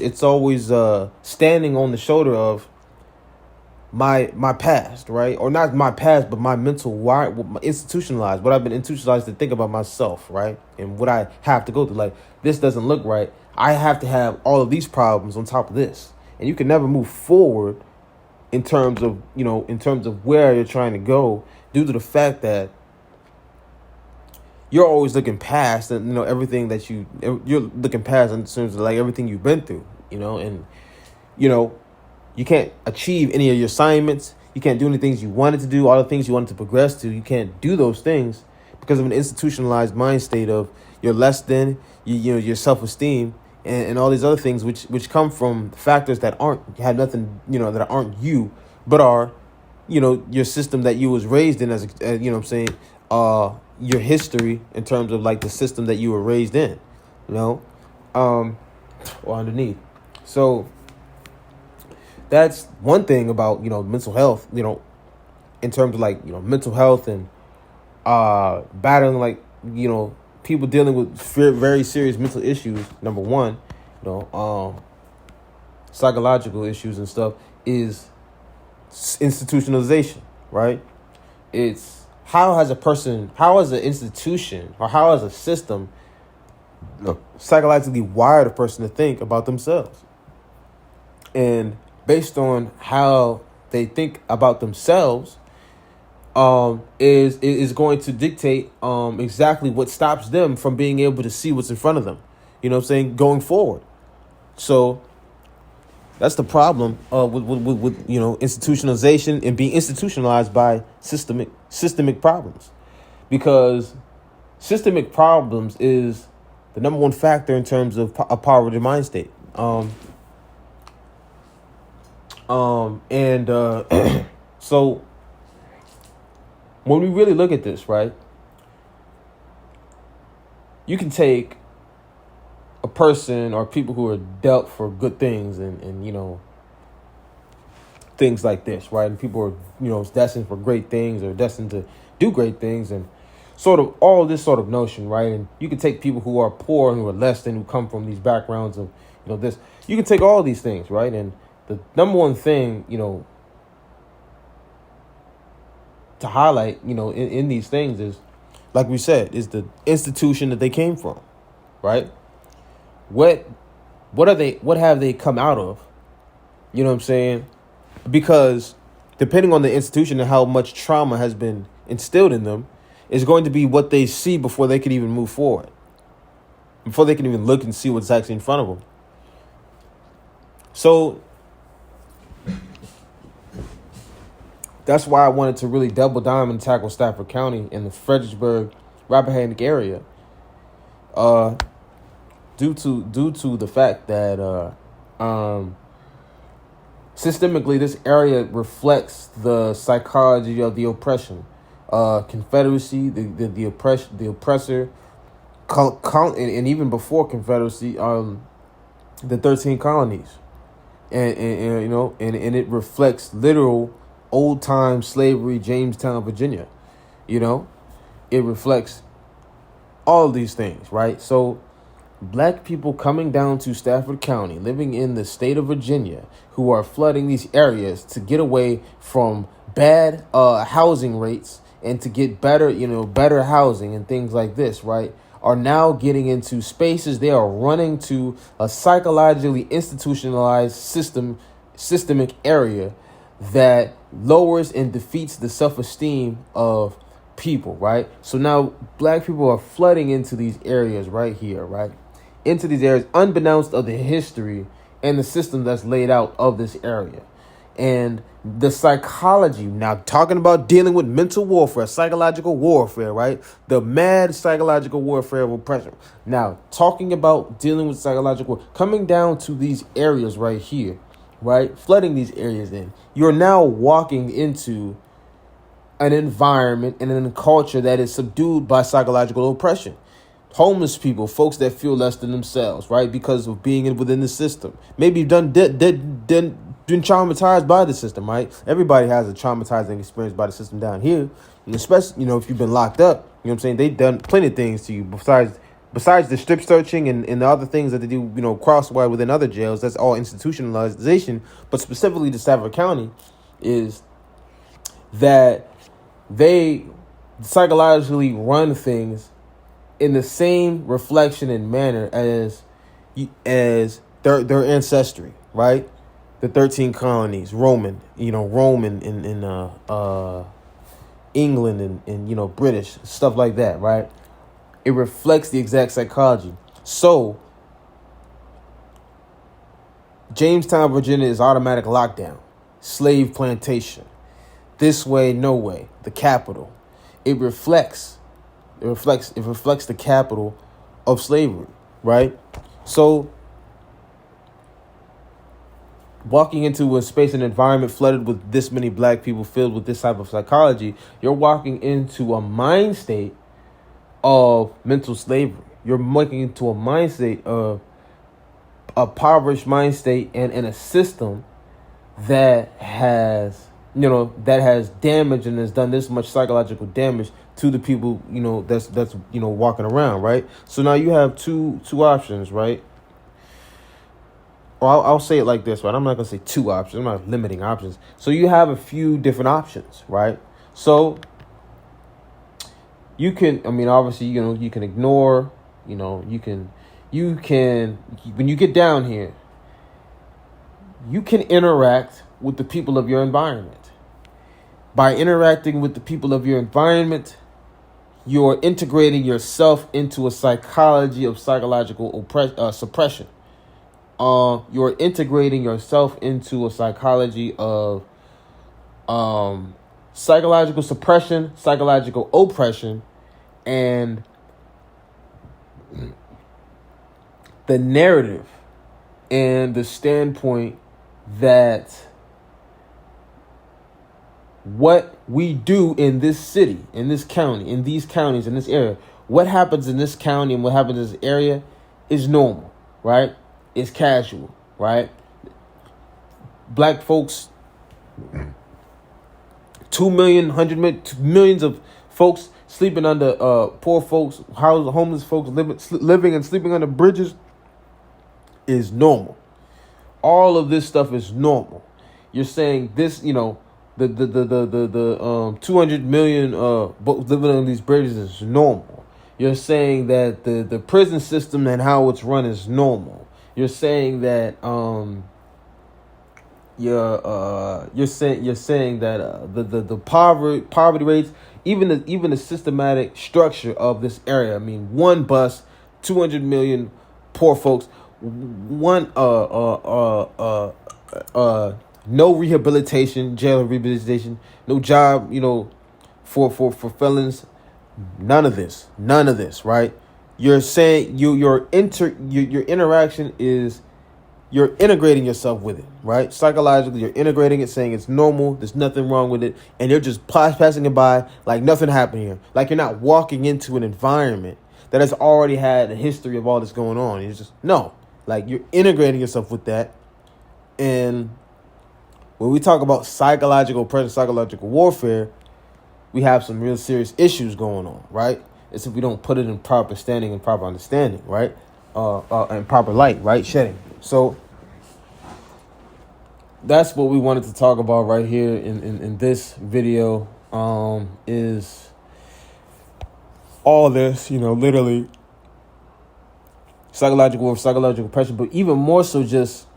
standing on the shoulder of my past, right? Or not my past, but my mental institutionalized, what I've been institutionalized to think about myself, right? And what I have to go through. Like, this doesn't look right. I have to have all of these problems on top of this. And you can never move forward in terms of where you're trying to go due to the fact that you're always looking past and, everything that you're looking past in terms of like everything you've been through, and, you can't achieve any of your assignments. You can't do any things you wanted to do, all the things you wanted to progress to. You can't do those things because of an institutionalized mind state of you're less than, your self-esteem and all these other things, which come from factors that have nothing, that aren't you, but are, your system that you was raised in as your history in terms of like the system that you were raised in, or underneath. So that's one thing about, mental health, in terms of like, mental health and battling, like, people dealing with very serious mental issues. Number one, psychological issues and stuff is institutionalization, right? It's how has an institution or how has a system psychologically wired a person to think about themselves. And based on how they think about themselves, is going to dictate exactly what stops them from being able to see what's in front of them. Going forward. So that's the problem with institutionalization and being institutionalized by systemic problems, because systemic problems is the number one factor in terms of a poverty mind state. So when we really look at this, right, you can take a person or people who are dealt for good things and things like this, right? And people are, destined for great things or destined to do great things and sort of all this sort of notion, right? And you can take people who are poor and who are less than, who come from these backgrounds of, this. You can take all these things, right? And the number one thing, to highlight, in these things is, like we said, is the institution that they came from, right? What have they come out of? You know what I'm saying? Because depending on the institution and how much trauma has been instilled in them, is going to be what they see before they can even move forward, before they can even look and see what's actually in front of them. So that's why I wanted to really double down and tackle Stafford County in the Fredericksburg, Rappahannock area, due to the fact that systemically this area reflects the psychology of the oppression, Confederacy, the oppressor, and even before Confederacy, the 13 colonies, and it reflects literal old time slavery, Jamestown, Virginia. It reflects all of these things, right? So black people coming down to Stafford County, living in the state of Virginia, who are flooding these areas to get away from bad housing rates and to get better housing and things like this, right, are now getting into spaces. They are running to a psychologically institutionalized systemic area that lowers and defeats the self-esteem of people, right? So now black people are flooding into these areas right here, right? Into these areas, unbeknownst of the history and the system that's laid out of this area. And the psychology, now talking about dealing with mental warfare, psychological warfare, right? The mad psychological warfare of oppression. Now, talking about dealing with psychological, coming down to these areas right here, right? Flooding these areas in. You're now walking into an environment and a culture that is subdued by psychological oppression. Homeless people, folks that feel less than themselves, right? Because of being within the system. Maybe you've been traumatized by the system, right? Everybody has a traumatizing experience by the system down here. And especially, if you've been locked up, what I'm saying? They've done plenty of things to you besides the strip searching and the other things that they do, crosswise within other jails. That's all institutionalization. But specifically to Stafford County is that they psychologically run things in the same reflection and manner as their ancestry, right? The 13 colonies, Rome in England and British, stuff like that, right? It reflects the exact psychology. So Jamestown, Virginia is automatic lockdown, slave plantation, this way, no way, the capital. It reflects the capital of slavery, right? So walking into a space and environment flooded with this many black people filled with this type of psychology, you're walking into a mind state of mental slavery. You're walking into a mind state of a impoverished mind state and in a system that has damaged and has done this much psychological damage to the people, that's walking around, right? So now you have two options, right? Or I'll say it like this, right? I'm not going to say two options. I'm not limiting options. So you have a few different options, right? So you can, obviously, you can ignore, you can, when you get down here, you can interact with the people of your environment. By interacting with the people of your environment, you're integrating yourself into a psychology of psychological suppression. You're integrating yourself into a psychology of psychological suppression, psychological oppression, and the narrative and the standpoint that what we do in this city, in this county, in these counties, in this area, what happens in this county and what happens in this area is normal, right? It's casual, right? Black folks, 2 million, 100 million, millions of folks sleeping under, poor folks, homeless folks living and sleeping under bridges is normal. all of this stuff is normal. You're saying this, the 200 million living on these bridges is normal. You're saying that the prison system and how it's run is normal. You're saying that you're saying that the poverty rates, even the systematic structure of this area. I mean, one bus, 200 million poor folks, one no rehabilitation, jail rehabilitation, no job, for felons, none of this, right? You're saying your interaction is, you're integrating yourself with it, right? Psychologically, you're integrating it, saying it's normal, there's nothing wrong with it, and you're just passing it by like nothing happened here. Like you're not walking into an environment that has already had a history of all this going on. It's just, no. Like you're integrating yourself with that. And when we talk about psychological pressure, psychological warfare, we have some real serious issues going on, right? It's if we don't put it in proper standing and proper understanding, right? And proper light, right? Shedding. So that's what we wanted to talk about right here in this video, is all this, literally psychological pressure, but even more so just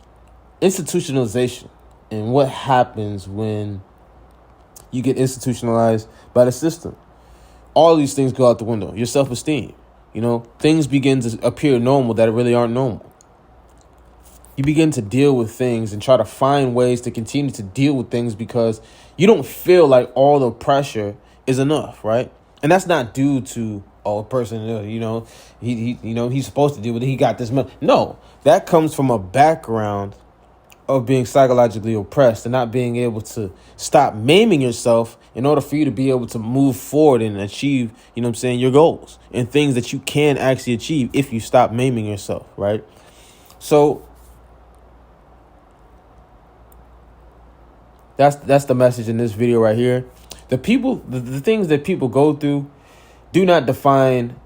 institutionalization and what happens when you get institutionalized by the system. All these things go out the window. Your self-esteem, things begin to appear normal that really aren't normal. You begin to deal with things and try to find ways to continue to deal with things because you don't feel like all the pressure is enough, right? And that's not due to a person, he's supposed to deal with it. He got this money. No, that comes from a background of being psychologically oppressed and not being able to stop maiming yourself in order for you to be able to move forward and achieve, your goals and things that you can actually achieve if you stop maiming yourself, right? So that's the message in this video right here. The things that people go through do not define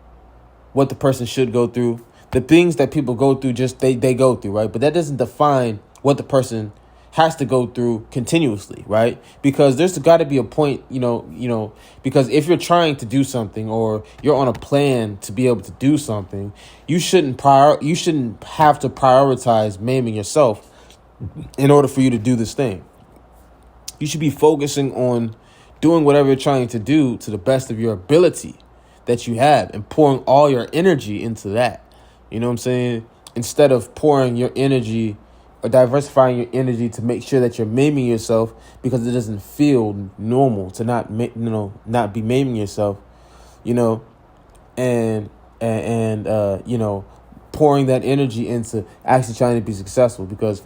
what the person should go through. The things that people go through, just they go through, right? But that doesn't define what the person has to go through continuously, right? Because there's got to be a point, because if you're trying to do something or you're on a plan to be able to do something, you shouldn't have to prioritize maiming yourself in order for you to do this thing. You should be focusing on doing whatever you're trying to do to the best of your ability that you have and pouring all your energy into that. You know what I'm saying? Instead of pouring your energy or diversifying your energy to make sure that you're maiming yourself because it doesn't feel normal to not be maiming yourself, and pouring that energy into actually trying to be successful. Because,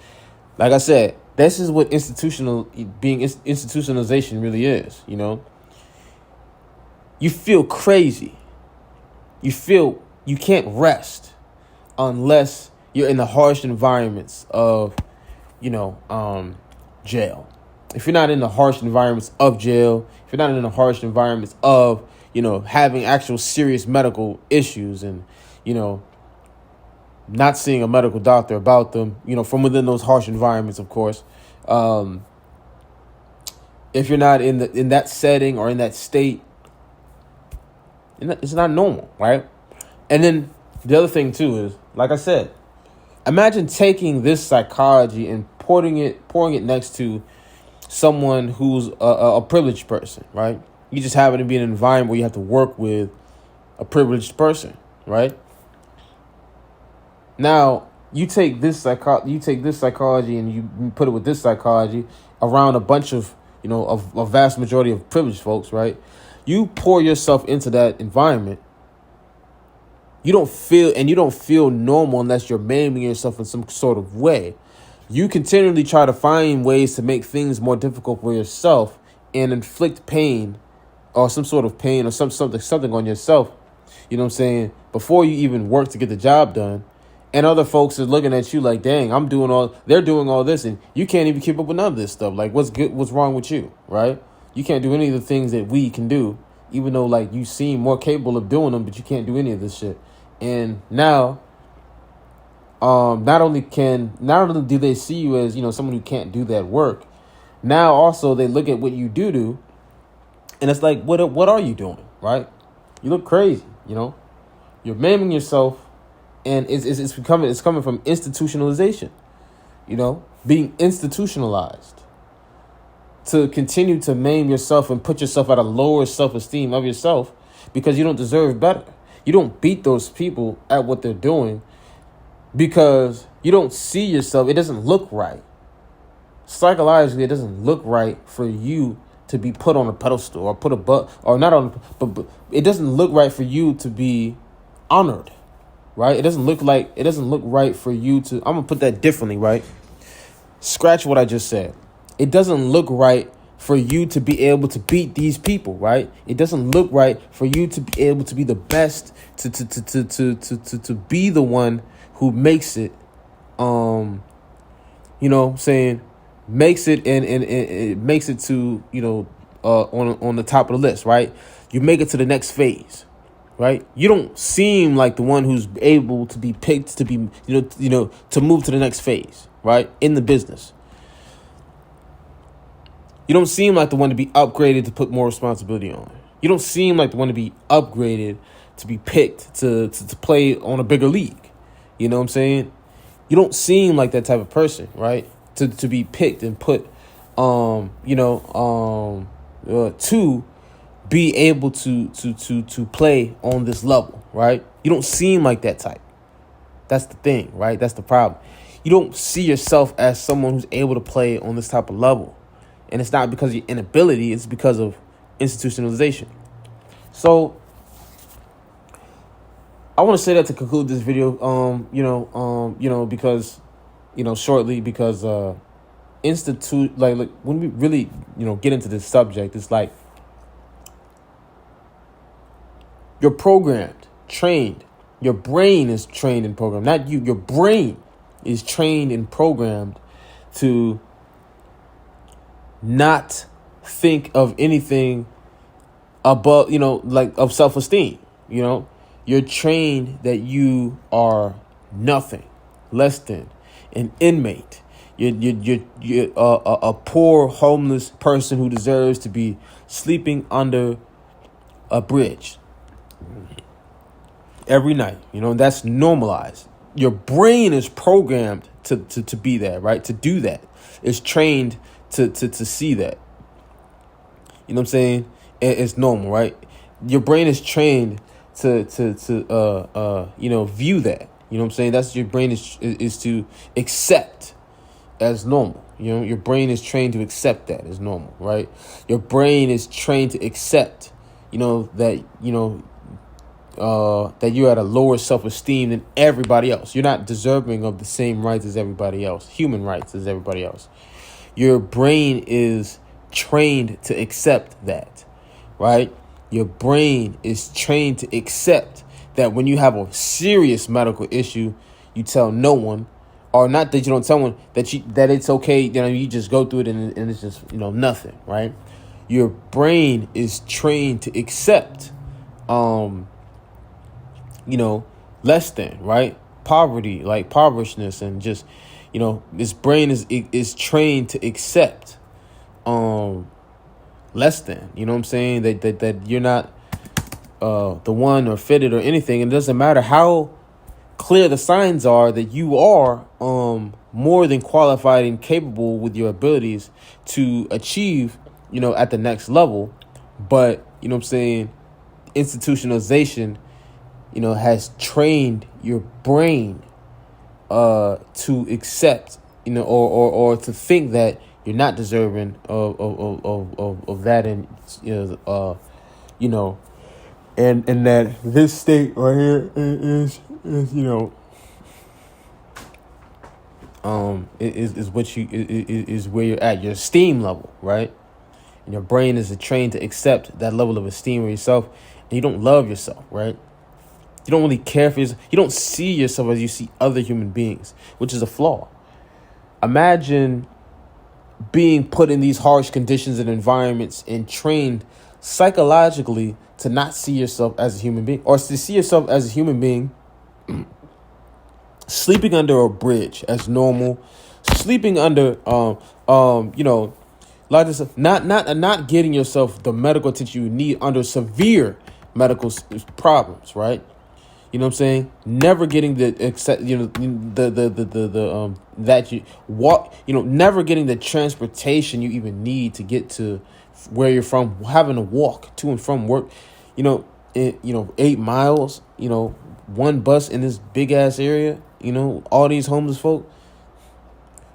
like I said, this is what institutionalization really is. You feel crazy. You feel you can't rest unless you're in the harsh environments of, jail. If you're not in the harsh environments of jail, if you're not in the harsh environments of, having actual serious medical issues and, not seeing a medical doctor about them, from within those harsh environments, of course. If you're not in that setting or in that state, it's not normal, right? And then the other thing too is, like I said, imagine taking this psychology and pouring it next to someone who's a privileged person, right? You just happen to be in an environment where you have to work with a privileged person, right? Now, you take this psychology and you put it with this psychology around a bunch of, a vast majority of privileged folks, right? You pour yourself into that environment. You don't feel normal unless you're maiming yourself in some sort of way. You continually try to find ways to make things more difficult for yourself and inflict pain or some sort of pain or something on yourself, before you even work to get the job done. And other folks are looking at you like, dang, they're doing all this and you can't even keep up with none of this stuff. Like, what's wrong with you, right? You can't do any of the things that we can do, even though like you seem more capable of doing them, but you can't do any of this shit. And now not only do they see you as, someone who can't do that work, now also they look at what you do, and it's like, what are you doing, right? You look crazy, You're maiming yourself, and it's coming from institutionalization, being institutionalized to continue to maim yourself and put yourself at a lower self-esteem of yourself because you don't deserve better. You don't beat those people at what they're doing because you don't see yourself. It doesn't look right. Psychologically, it doesn't look right for you to be put on a pedestal or not on, but it doesn't look right for you to be honored, right? It doesn't look right for you to, I'm going to put that differently, right? Scratch what I just said. It doesn't look right for you to be able to beat these people, right? It doesn't look right for you to be able to be the best, to be the one who makes it, makes it and it makes it to, on the top of the list, right? You make it to the next phase, right? You don't seem like the one who's able to be picked to be, to move to the next phase, right? In the business. You don't seem like the one to be upgraded to put more responsibility on. You don't seem like the one to be upgraded to be picked to play on a bigger league. You know what I'm saying? You don't seem like that type of person, right? To be picked and put, to be able to play on this level, right? You don't seem like that type. That's the thing, right? That's the problem. You don't see yourself as someone who's able to play on this type of level. And it's not because of your inability, it's because of institutionalization. So I want to say that to conclude this video, because, shortly, because like when we really, get into this subject, it's like you're programmed, trained. Your brain is trained and programmed, not you. Your brain is trained and programmed to not think of anything above, of self-esteem. You're trained that you are nothing less than an inmate. You're a poor homeless person who deserves to be sleeping under a bridge every night. That's normalized. Your brain is programmed to be that, right? To do that. It's trained to see that. You know what I'm saying? It's normal, right? Your brain is trained to view that. You know what I'm saying? That's your brain is to accept as normal. Your brain is trained to accept that as normal, right? Your brain is trained to accept, that you're at a lower self-esteem than everybody else. You're not deserving of the same rights as everybody else, human rights as everybody else. Your brain is trained to accept that, right? Your brain is trained to accept that when you have a serious medical issue, you tell no one, or not that you don't tell one, that it's okay, you just go through it and it's just, nothing, right? Your brain is trained to accept, less than, right? Poverty, like impoverishness, and just, this brain is trained to accept, less than, you know what I'm saying? That you're not, the one or fitted or anything. And it doesn't matter how clear the signs are that you are, more than qualified and capable with your abilities to achieve, at the next level. But, you know what I'm saying? Institutionalization, has trained your brain to accept, or to think that you're not deserving of that, and and that this state right here is what you is where you're at, your esteem level, right? And your brain is trained to accept that level of esteem of yourself, and you don't love yourself, right? You don't really care for yourself. You don't see yourself as you see other human beings, which is a flaw. Imagine being put in these harsh conditions and environments and trained psychologically to not see yourself as a human being, or to see yourself as a human being sleeping under a bridge as normal, sleeping under like this, not getting yourself the medical attention you need under severe medical problems, right? You know what I'm saying? Never getting the accept, the that you walk, never getting the transportation you even need to get to where you're from, having to walk to and from work, 8 miles, one bus in this big ass area, all these homeless folk.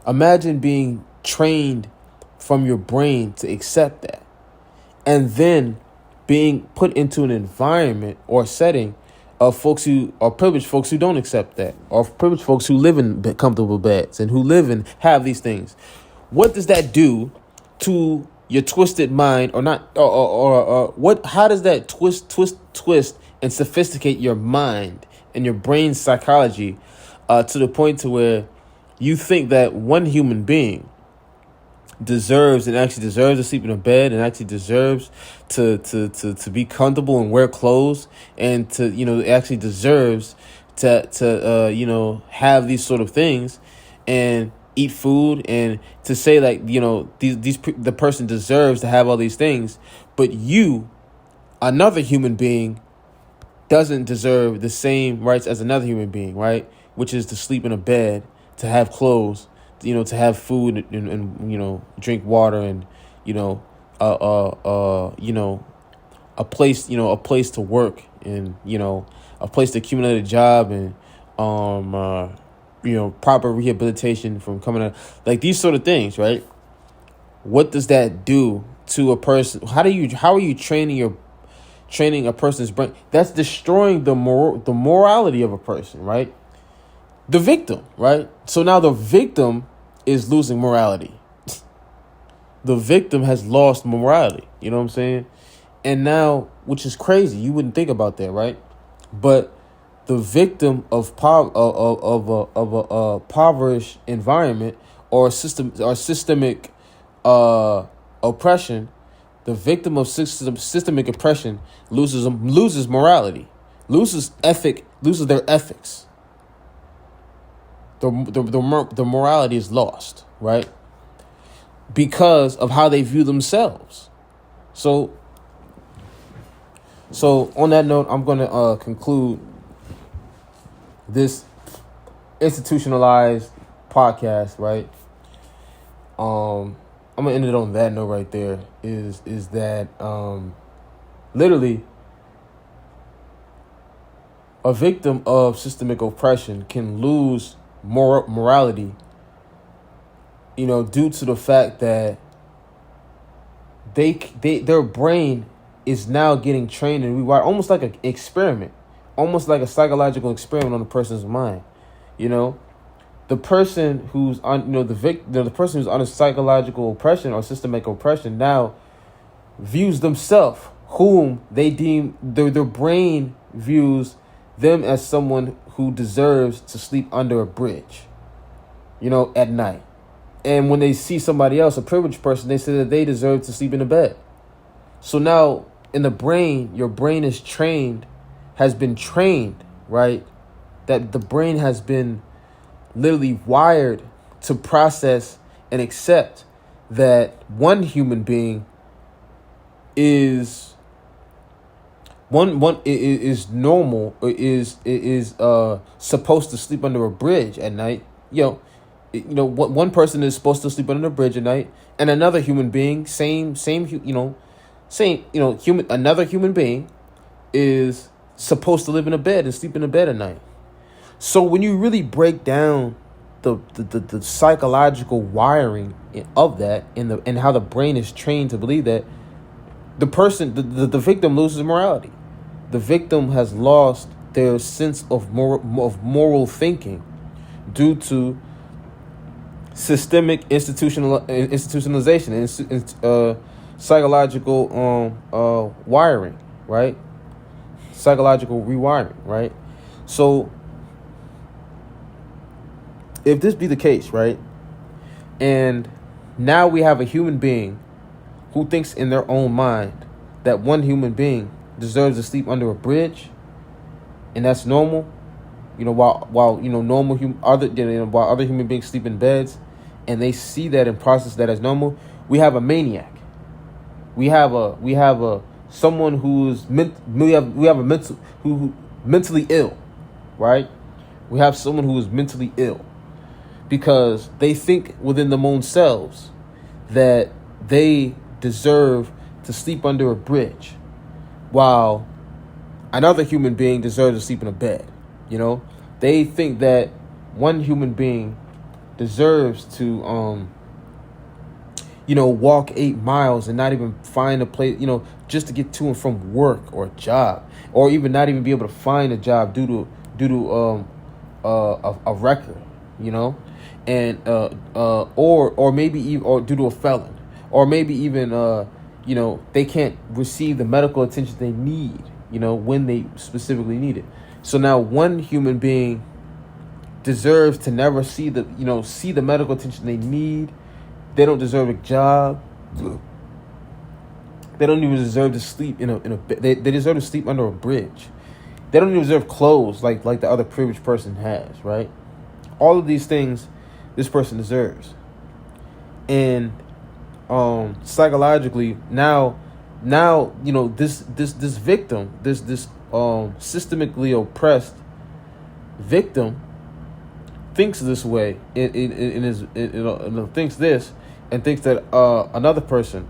Imagine being trained from your brain to accept that, and then being put into an environment or setting of folks who are privileged, folks who don't accept that, or privileged folks who live in comfortable beds and who live and have these things. What does that do to your twisted mind, or not, or what? How does that twist and sophisticate your mind and your brain psychology to the point to where you think that one human being deserves to sleep in a bed, and actually deserves to be comfortable and wear clothes, and to actually deserves to have these sort of things and eat food, and to say like the person deserves to have all these things, but another human being, doesn't deserve the same rights as another human being, right? Which is to sleep in a bed, to have clothes, to have food, and drink water, and a place to work, and a place to accumulate a job, and proper rehabilitation from coming out, like these sort of things, right? What does that do to a person? How are you training a person's brain? That's destroying the morality of a person, right? The victim, right? So now the victim is losing morality. The victim has lost morality. You know what I'm saying? And now, which is crazy, you wouldn't think about that, right? But the victim of a impoverished environment, or systemic oppression, the victim of systemic oppression loses morality, loses their ethics. The morality is lost, right? Because of how they view themselves. So on that note, I'm going to conclude this institutionalized podcast, right? I'm going to end it on that note right there, is that literally a victim of systemic oppression can lose morality, due to the fact that their brain is now getting trained and rewired, almost like an experiment, almost like a psychological experiment on a person's mind. The person who's on, the person who's under psychological oppression or systemic oppression now views themselves, whom they deem their brain views them as someone who deserves to sleep under a bridge, at night. And when they see somebody else, a privileged person, they say that they deserve to sleep in a bed. So now in the brain, your brain has been trained, right? That the brain has been literally wired to process and accept that one human being is normal, or is supposed to sleep under a bridge at night. One person is supposed to sleep under a bridge at night, and another human being, another human being is supposed to live in a bed and sleep in a bed at night. So when you really break down the psychological wiring of that, and how the brain is trained to believe that, the victim loses morality. The victim has lost their sense of moral thinking due to systemic institutionalization and psychological wiring, right? Psychological rewiring, right? So if this be the case, right, and now we have a human being who thinks in their own mind that one human being deserves to sleep under a bridge, and that's normal, while normal while other human beings sleep in beds, and they see that and process that as normal, we have a maniac. We have a someone who's we have a who mentally ill, right? We have someone who is mentally ill because they think within their own selves that they deserve to sleep under a bridge, while another human being deserves to sleep in a bed. They think that one human being deserves to walk 8 miles and not even find a place, just to get to and from work or a job, or even not even be able to find a job due to a record, and or maybe even, or due to a felon, or maybe even they can't receive the medical attention they need, when they specifically need it. So now one human being deserves to never see the medical attention they need. They don't deserve a job. They don't even deserve to sleep in a bed. They deserve to sleep under a bridge. They don't even deserve clothes like the other privileged person has, right? All of these things this person deserves. And psychologically, now this victim, this systemically oppressed victim thinks this way, thinks this, and thinks that another person,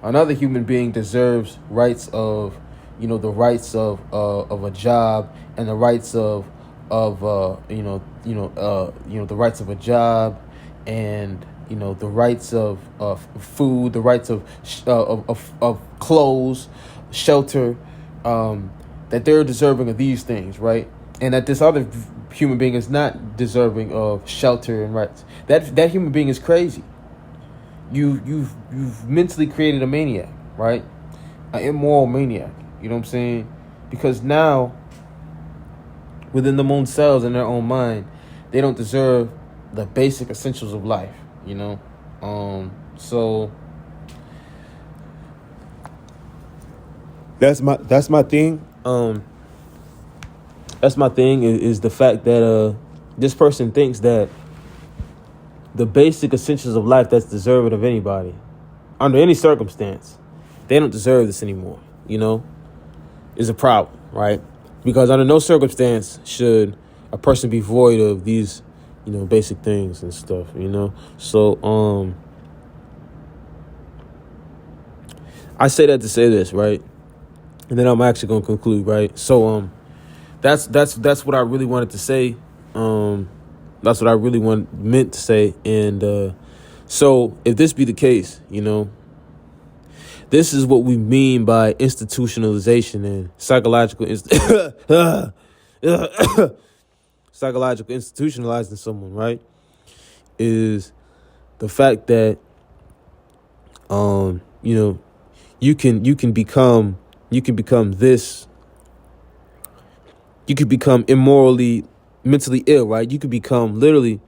another human being deserves rights of, the rights of a job, and the rights of the rights of a job, and the rights of food, the rights of clothes, shelter, that they're deserving of these things, right? And that this other human being is not deserving of shelter and rights. That human being is crazy. You've mentally created a maniac, right? An immoral maniac. You know what I'm saying? Because now, within their own selves and their own mind, they don't deserve the basic essentials of life. So that's my thing. That's my thing is the fact that this person thinks that the basic essentials of life that's deserving of anybody, under any circumstance, they don't deserve this anymore, is a problem, right? Because under no circumstance should a person be void of these, basic things and stuff, So, I say that to say this, right? And then I'm actually going to conclude, right? So, that's what I really wanted to say. That's what I really meant to say. And so if this be the case, this is what we mean by institutionalization and psychological psychological institutionalizing someone, right? Is the fact that you can become this. You could become mentally ill, right? You could become literally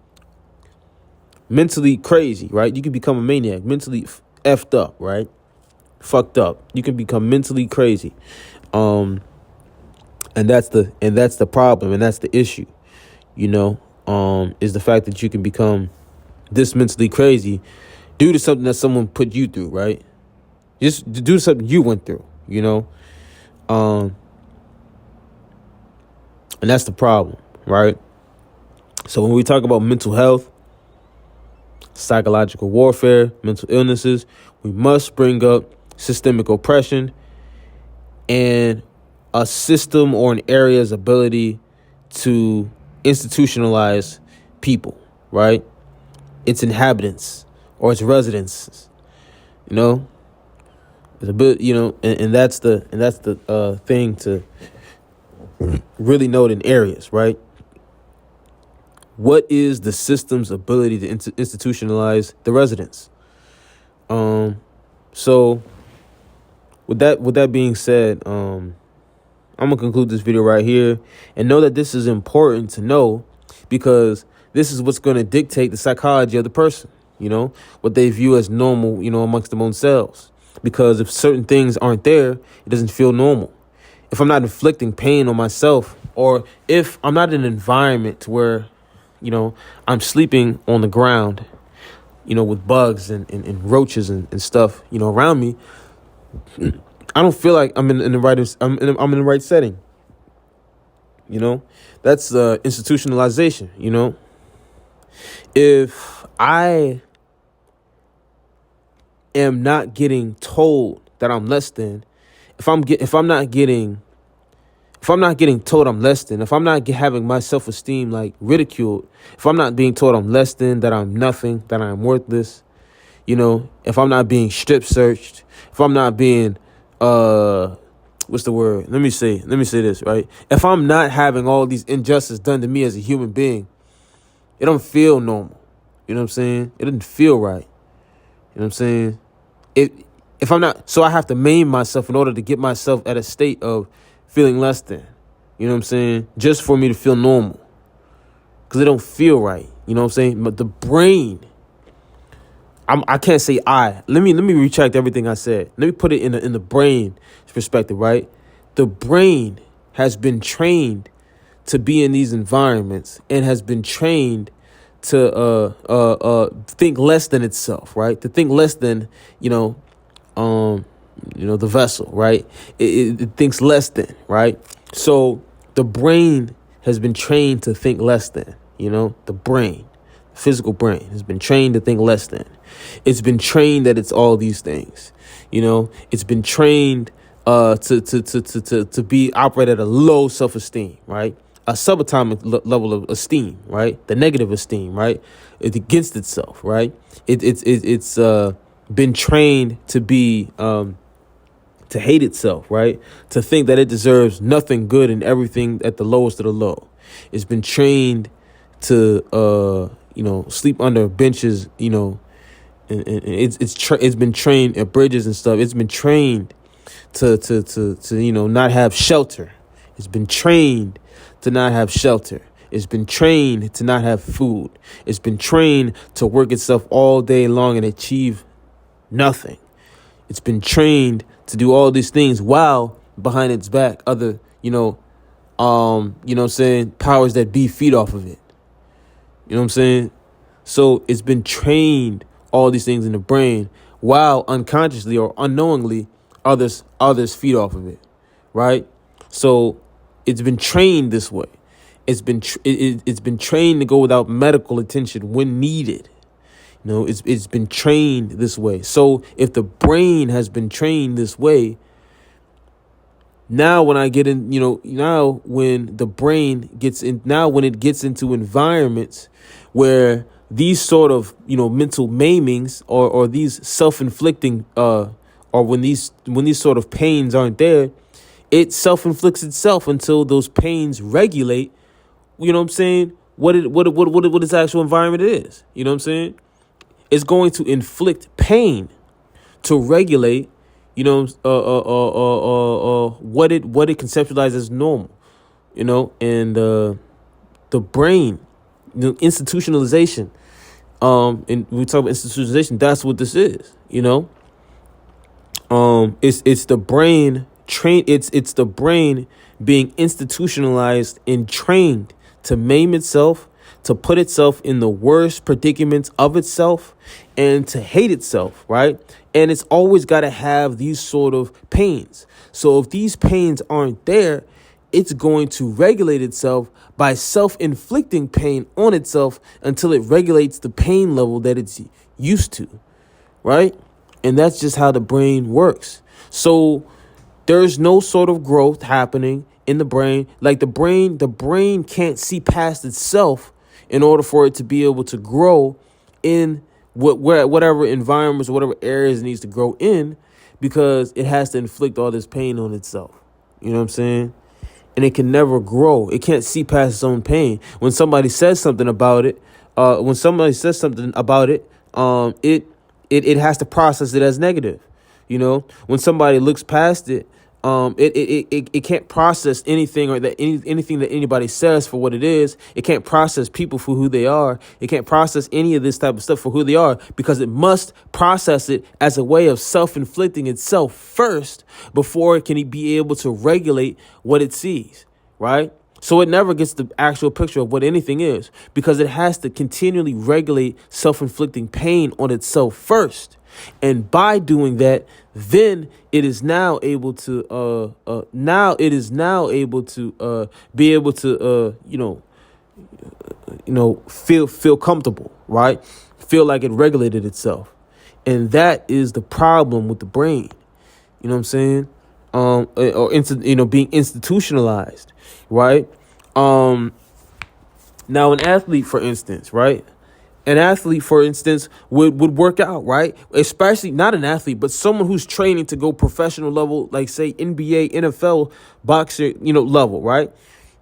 mentally crazy, right? You could become a maniac, mentally effed up, right? Fucked up. You can become mentally crazy. And that's the problem, and that's the issue, is the fact that you can become this mentally crazy due to something that someone put you through, right? Just due to something you went through, and that's the problem, right? So when we talk about mental health, psychological warfare, mental illnesses, we must bring up systemic oppression and a system or an area's ability to institutionalize people, right? Its inhabitants or its residents, It's a bit, and that's the thing to really note in areas, right? What is the system's ability to institutionalize the residents? So with that being said, I'm gonna conclude this video right here and know that this is important to know because this is what's going to dictate the psychology of the person, what they view as normal, amongst them own selves. Because if certain things aren't there, it doesn't feel normal. if I'm not inflicting pain on myself, or if I'm not in an environment where, I'm sleeping on the ground, with bugs and roaches and stuff, around me, I don't feel like I'm in the right, I'm in the right setting. That's institutionalization. If I am not getting told that I'm less than, if I'm not getting told I'm less than, if I'm not having my self-esteem like ridiculed, if I'm not being told I'm less than, that I'm nothing, that I'm worthless, if I'm not being strip searched, if I'm not being, what's the word? Let me say this, right? If I'm not having all these injustices done to me as a human being, it don't feel normal. You know what I'm saying? It doesn't feel right. You know what I'm saying? If I'm not, so I have to maim myself in order to get myself at a state of feeling less than. You know what I'm saying? Just for me to feel normal. Because it don't feel right. You know what I'm saying? But the brain, I can't say I. Let me retract everything I said. Let me put it in the brain perspective, right? The brain has been trained to be in these environments and has been trained to think less than itself, right? To think less than, the vessel, right? It thinks less than, right? So the brain has been trained to think less than, the brain, physical brain has been trained to think less than. It's been trained that it's all these things, it's been trained to be operate at a low self-esteem, right? A subatomic level of esteem, right? The negative esteem, right? It's against itself, right? It's been trained to be to hate itself, right? To think that it deserves nothing good and everything at the lowest of the low. It's been trained to sleep under benches, and it's been trained at bridges and stuff. It's been trained to not have shelter. It's been trained to not have shelter. It's been trained to not have food. It's been trained to work itself all day long and achieve nothing. It's been trained to do all these things while behind its back other, powers that be feed off of it. You know what I'm saying? So it's been trained all these things in the brain while unconsciously or unknowingly others feed off of it, right? So it's been trained this way. It's been trained to go without medical attention when needed. It's been trained this way. So if the brain has been trained this way, now when I get in, now when the brain gets in, now when it gets into environments where these sort of, mental maimings or these self-inflicting, or when these sort of pains aren't there, it self-inflicts itself until those pains regulate, you know what I'm saying, what its actual environment is. You know what I'm saying? It's going to inflict pain to regulate, what it conceptualizes as normal, and the brain, institutionalization. And we talk about institutionalization. That's what this is, It's the brain it's the brain being institutionalized and trained to maim itself, to put itself in the worst predicaments of itself, and to hate itself, right? And it's always got to have these sort of pains. So if these pains aren't there, it's going to regulate itself by self-inflicting pain on itself until it regulates the pain level that it's used to, right? And that's just how the brain works. So there's no sort of growth happening in the brain. Like the brain can't see past itself in order for it to be able to grow in whatever environments or whatever areas it needs to grow in, because it has to inflict all this pain on itself. You know what I'm saying? And it can never grow. It can't see past its own pain. When somebody says something about it, it has to process it as negative. When somebody looks past it, It can't process anything or that anything that anybody says for what it is. It can't process people for who they are. It can't process any of this type of stuff for who they are, because it must process it as a way of self-inflicting itself first before it can be able to regulate what it sees, right? So it never gets the actual picture of what anything is, because it has to continually regulate self-inflicting pain on itself first. And by doing that, then it is now able to be able to feel comfortable, right? Feel like it regulated itself. And that is the problem with the brain. You know what I'm saying? Being institutionalized, right? Now an athlete, for instance, right? An athlete, for instance, would work out, right? Especially not an athlete, but someone who's training to go professional level, like say NBA, NFL, boxer, level, right?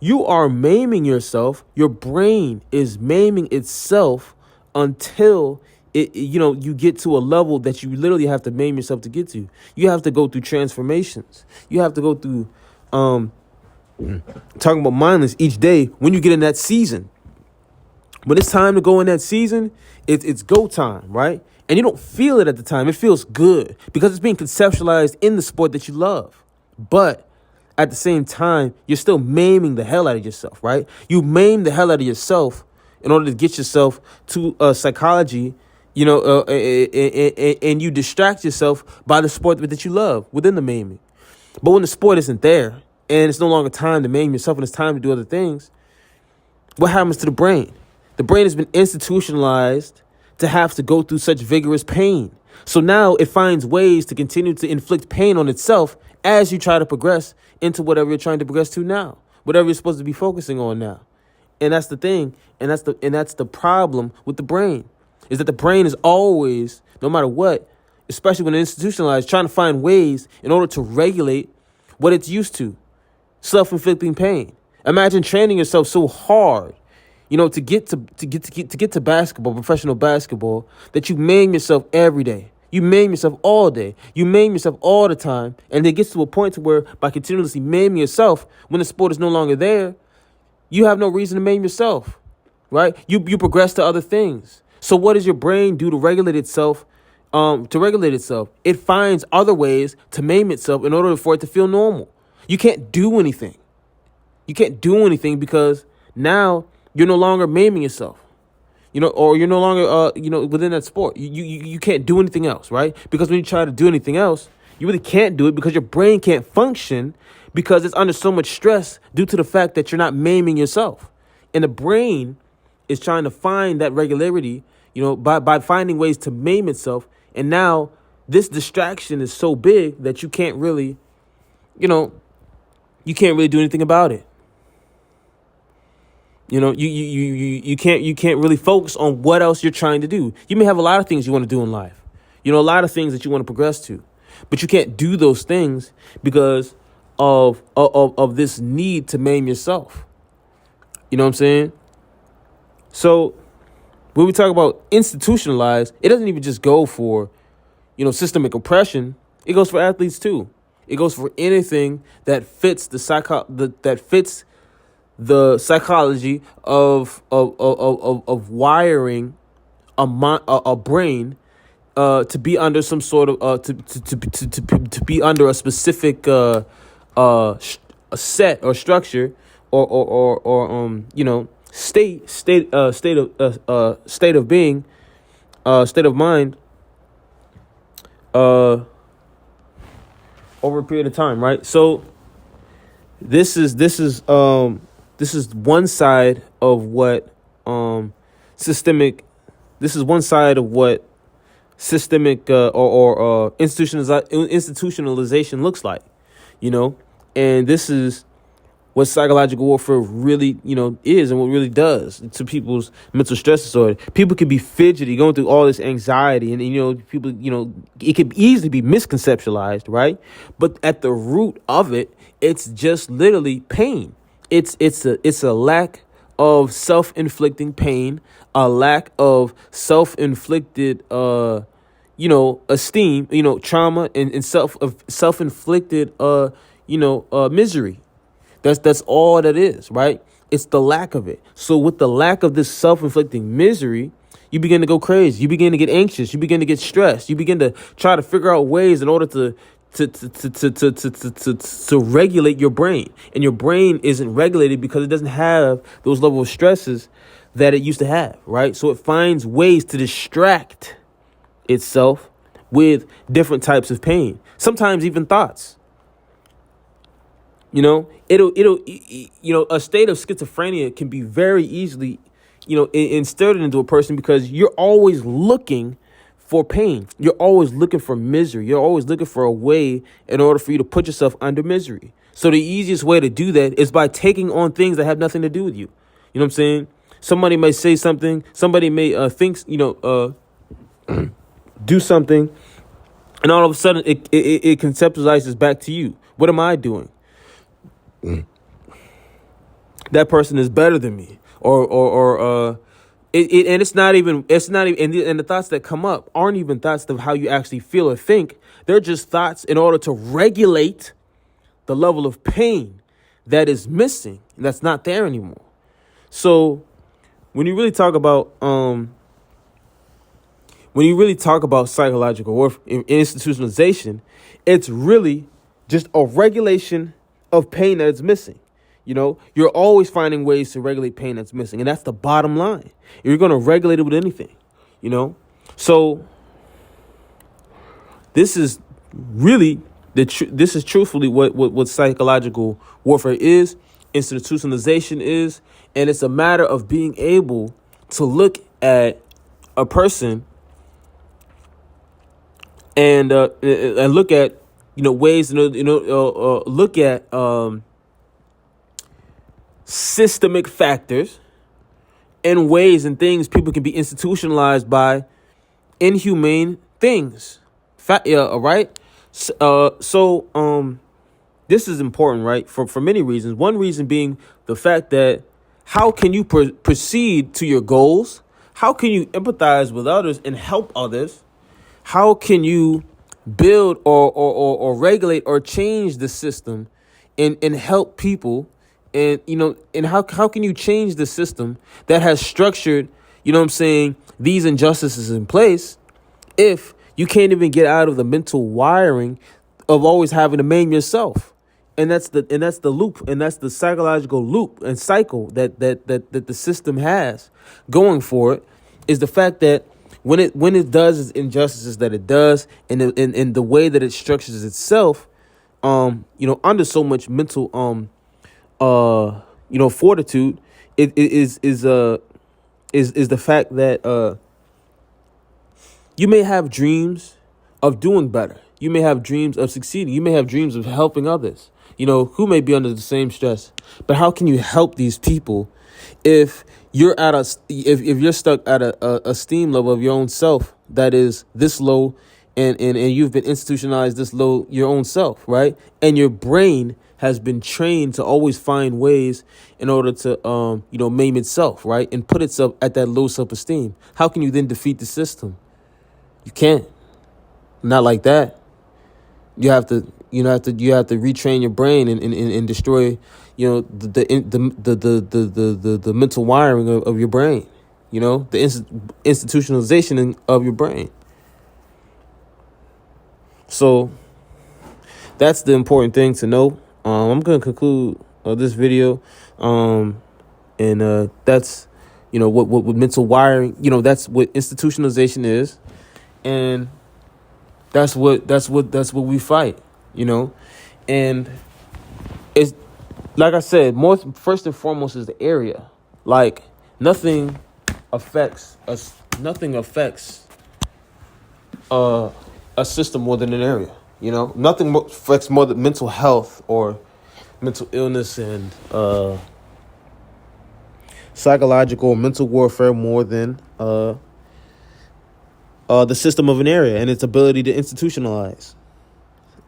You are maiming yourself. Your brain is maiming itself until you get to a level that you literally have to maim yourself to get to. You have to go through transformations. You have to go through, talking about mindless each day when you get in that season. When it's time to go in that season, it's go time, right? And you don't feel it at the time. It feels good because it's being conceptualized in the sport that you love. But at the same time, you're still maiming the hell out of yourself, right? You maim the hell out of yourself in order to get yourself to psychology, and you distract yourself by the sport that you love within the maiming. But when the sport isn't there and it's no longer time to maim yourself and it's time to do other things, what happens to the brain? The brain has been institutionalized to have to go through such vigorous pain. So now it finds ways to continue to inflict pain on itself as you try to progress into whatever you're trying to progress to now, whatever you're supposed to be focusing on now. And that's the thing. And that's the problem with the brain, is that the brain is always, no matter what, especially when it's institutionalized, trying to find ways in order to regulate what it's used to, self-inflicting pain. Imagine training yourself so hard, to get to basketball, professional basketball, that you maim yourself every day. You maim yourself all day. You maim yourself all the time. And it gets to a point to where by continuously maiming yourself, when the sport is no longer there, you have no reason to maim yourself, right? You progress to other things. So what does your brain do to regulate itself? It finds other ways to maim itself in order for it to feel normal. You can't do anything. You can't do anything because now you're no longer maiming yourself, or you're no longer, within that sport. You can't do anything else, right? Because when you try to do anything else, you really can't do it because your brain can't function because it's under so much stress due to the fact that you're not maiming yourself. And the brain is trying to find that regularity, by finding ways to maim itself. And now this distraction is so big that you can't really, do anything about it. You can't really focus on what else you're trying to do. You may have a lot of things you want to do in life, a lot of things that you want to progress to, but you can't do those things because of this need to maim yourself. You know what I'm saying? So when we talk about institutionalized, it doesn't even just go for, systemic oppression. It goes for athletes too. It goes for anything that fits the psychology of wiring a brain to be under some sort of to be under a specific a set or structure or state of being, state of mind over a period of time, right? So this is one side of what systemic or institutionalization looks like, and this is what psychological warfare really, is and what really does to people's mental stress disorder. People can be fidgety, going through all this anxiety, and people, it could easily be misconceptualized, right? But at the root of it, it's just literally pain. It's a lack of self-inflicting pain, a lack of self-inflicted esteem, trauma and self-inflicted misery. That's all that is, right? It's the lack of it. So with the lack of this self-inflicting misery, you begin to go crazy. You begin to get anxious. You begin to get stressed. You begin to try to figure out ways in order to regulate your brain. And your brain isn't regulated because it doesn't have those level of stresses that it used to have, right? So it finds ways to distract itself with different types of pain, sometimes even thoughts. A state of schizophrenia can be very easily, instilled into a person because you're always looking for pain. You're always looking for misery. You're always looking for a way in order for you to put yourself under misery. So the easiest way to do that is by taking on things that have nothing to do with you. You know what I'm saying? Somebody may say something. Somebody may do something, and all of a sudden it conceptualizes back to you. What am I doing? That person is better than me, and it's not even, and the thoughts that come up aren't even thoughts of how you actually feel or think. They're just thoughts in order to regulate the level of pain that is missing, and that's not there anymore. So when you really talk about psychological or institutionalization, it's really just a regulation of pain that is missing. You're always finding ways to regulate pain that's missing. And that's the bottom line. You're going to regulate it with anything, So this is really this is truthfully what psychological warfare is, institutionalization is. And it's a matter of being able to look at a person and look at, ways, look at systemic factors and ways and things people can be institutionalized by inhumane things. Right? So this is important, right? For many reasons. One reason being the fact that how can you proceed to your goals? How can you empathize with others and help others? How can you build or regulate or change the system and help people? And, and how can you change the system that has structured, these injustices in place if you can't even get out of the mental wiring of always having to maim yourself? And that's the loop, and that's the psychological loop and cycle that the system has going for it, is the fact that when it does its injustices that it does, and in the way that it structures itself, under so much mental fortitude, it is the fact that you may have dreams of doing better. You may have dreams of succeeding. You may have dreams of helping others, who may be under the same stress. But how can you help these people if you're if you're stuck at a esteem level of your own self that is this low, and you've been institutionalized this low your own self, right? And your brain has been trained to always find ways in order to maim itself, right? And put itself at that low self-esteem. How can you then defeat the system? You can't. Not like that. You have to retrain your brain and destroy, the mental wiring of your brain, the institutionalization of your brain. So that's the important thing to know. I'm going to conclude this video. And that's, what mental wiring, that's what institutionalization is. And that's what we fight, and it's like I said, first and foremost is the area. Like nothing affects us. Nothing affects a system more than an area. Nothing affects more than mental health or mental illness and psychological or mental warfare more than the system of an area and its ability to institutionalize.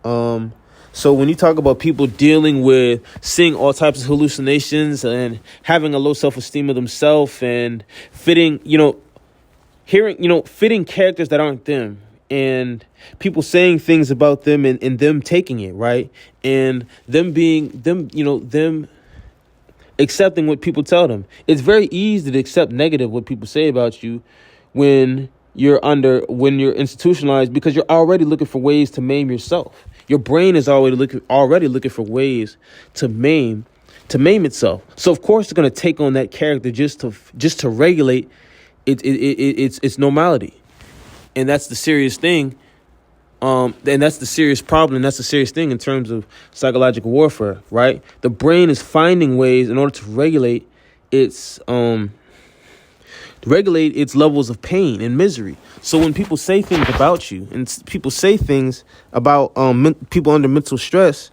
So when you talk about people dealing with seeing all types of hallucinations and having a low self-esteem of themselves and fitting characters that aren't them and people saying things about them, and them taking it, right? And them being them, them accepting what people tell them. It's very easy to accept negative what people say about you when when you're institutionalized, because you're already looking for ways to maim yourself. Your brain is already looking for ways to maim itself. So of course it's going to take on that character just to regulate its normality. And that's the serious thing. And that's the serious problem. And that's the serious thing in terms of psychological warfare, right? The brain is finding ways in order to regulate its levels of pain and misery. So when people say things about you, and people say things about people under mental stress,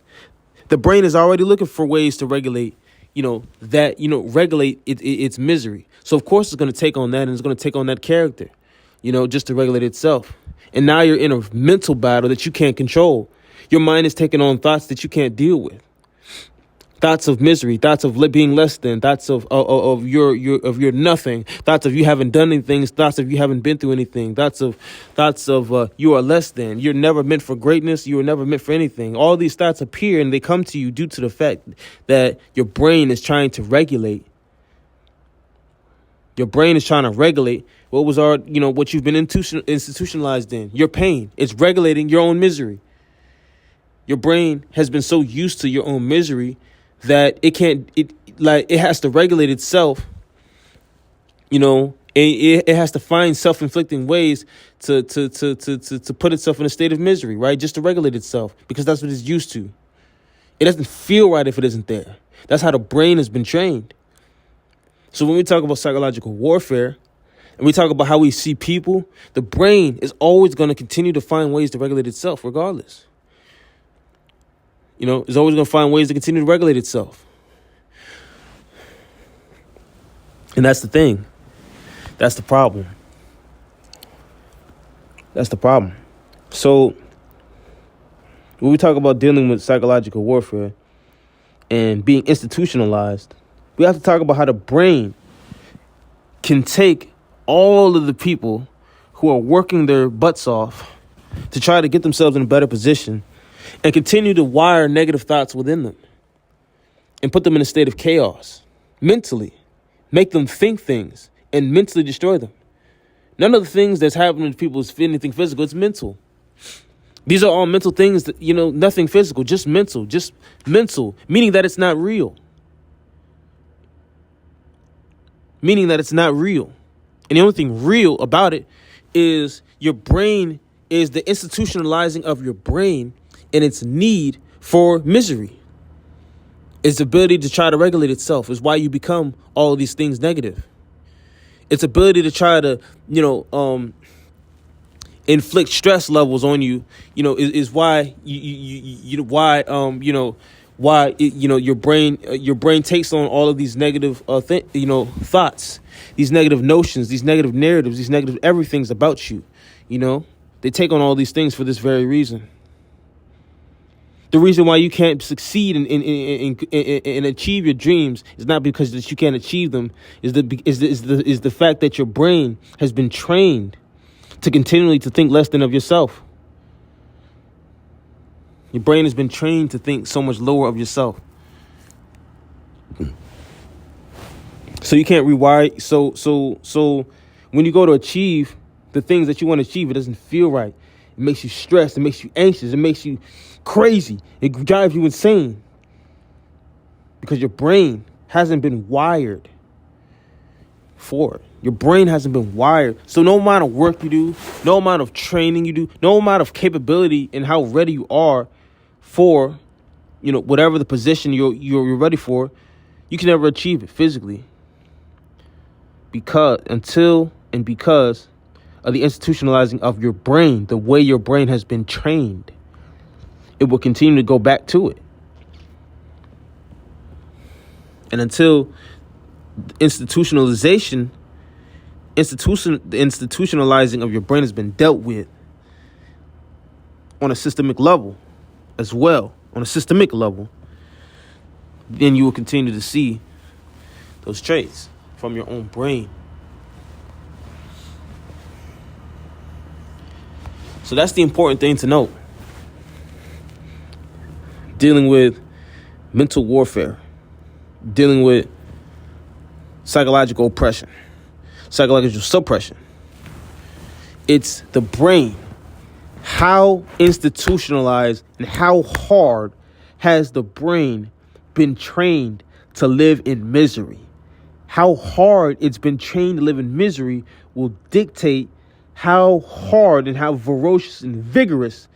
the brain is already looking for ways to regulate, regulate its misery. So of course it's going to take on that, and it's going to take on that character, just to regulate itself. And now you're in a mental battle that you can't control. Your mind is taking on thoughts that you can't deal with. Thoughts of misery, thoughts of being less than, thoughts of your nothing, thoughts of you haven't done anything, thoughts of you haven't been through anything, thoughts of you are less than, you're never meant for greatness, you were never meant for anything. All these thoughts appear, and they come to you due to the fact that your brain is trying to regulate. Your brain is trying to regulate what you've been institutionalized in, your pain. It's regulating your own misery. Your brain has been so used to your own misery that it has to regulate itself. It has to find self-inflicting ways to put itself in a state of misery, right? Just to regulate itself, because that's what it's used to. It doesn't feel right if it isn't there. That's how the brain has been trained. So when we talk about psychological warfare, and we talk about how we see people, the brain is always going to continue to find ways to regulate itself regardless. It's always going to find ways to continue to regulate itself. And that's the thing. That's the problem. That's the problem. So when we talk about dealing with psychological warfare and being institutionalized, we have to talk about how the brain can take all of the people who are working their butts off to try to get themselves in a better position and continue to wire negative thoughts within them and put them in a state of chaos mentally, make them think things and mentally destroy them. None of the things that's happening to people is anything physical. It's mental. These are all mental things that, nothing physical, just mental, meaning that it's not real. Meaning that it's not real. And the only thing real about it is your brain, is the institutionalizing of your brain and its need for misery. Its ability to try to regulate itself is why you become all of these things negative. Its ability to try to, inflict stress levels on you, is why your brain takes on all of these negative thoughts, these negative notions, these negative narratives, these negative everything's about you. They take on all these things for this very reason. The reason why you can't succeed and achieve your dreams is not because that you can't achieve them, is the fact that your brain has been trained to continually to think less than of yourself. Your brain has been trained to think so much lower of yourself. So you can't rewire. So when you go to achieve the things that you want to achieve, it doesn't feel right. It makes you stressed. It makes you anxious. It makes you crazy. It drives you insane. Because your brain hasn't been wired for it. Your brain hasn't been wired. So no amount of work you do, no amount of training you do, no amount of capability and how ready you are for, whatever the position you're ready for, you can never achieve it physically. Because of the institutionalizing of your brain, the way your brain has been trained, it will continue to go back to it. And until the institutionalizing of your brain has been dealt with on a systemic level as well, then you will continue to see those traits from your own brain. So that's the important thing to note. Dealing with mental warfare, dealing with psychological oppression, psychological suppression. It's the brain. How institutionalized and how hard has the brain been trained to live in misery? How hard it's been trained to live in misery will dictate how hard and how ferocious and vigorous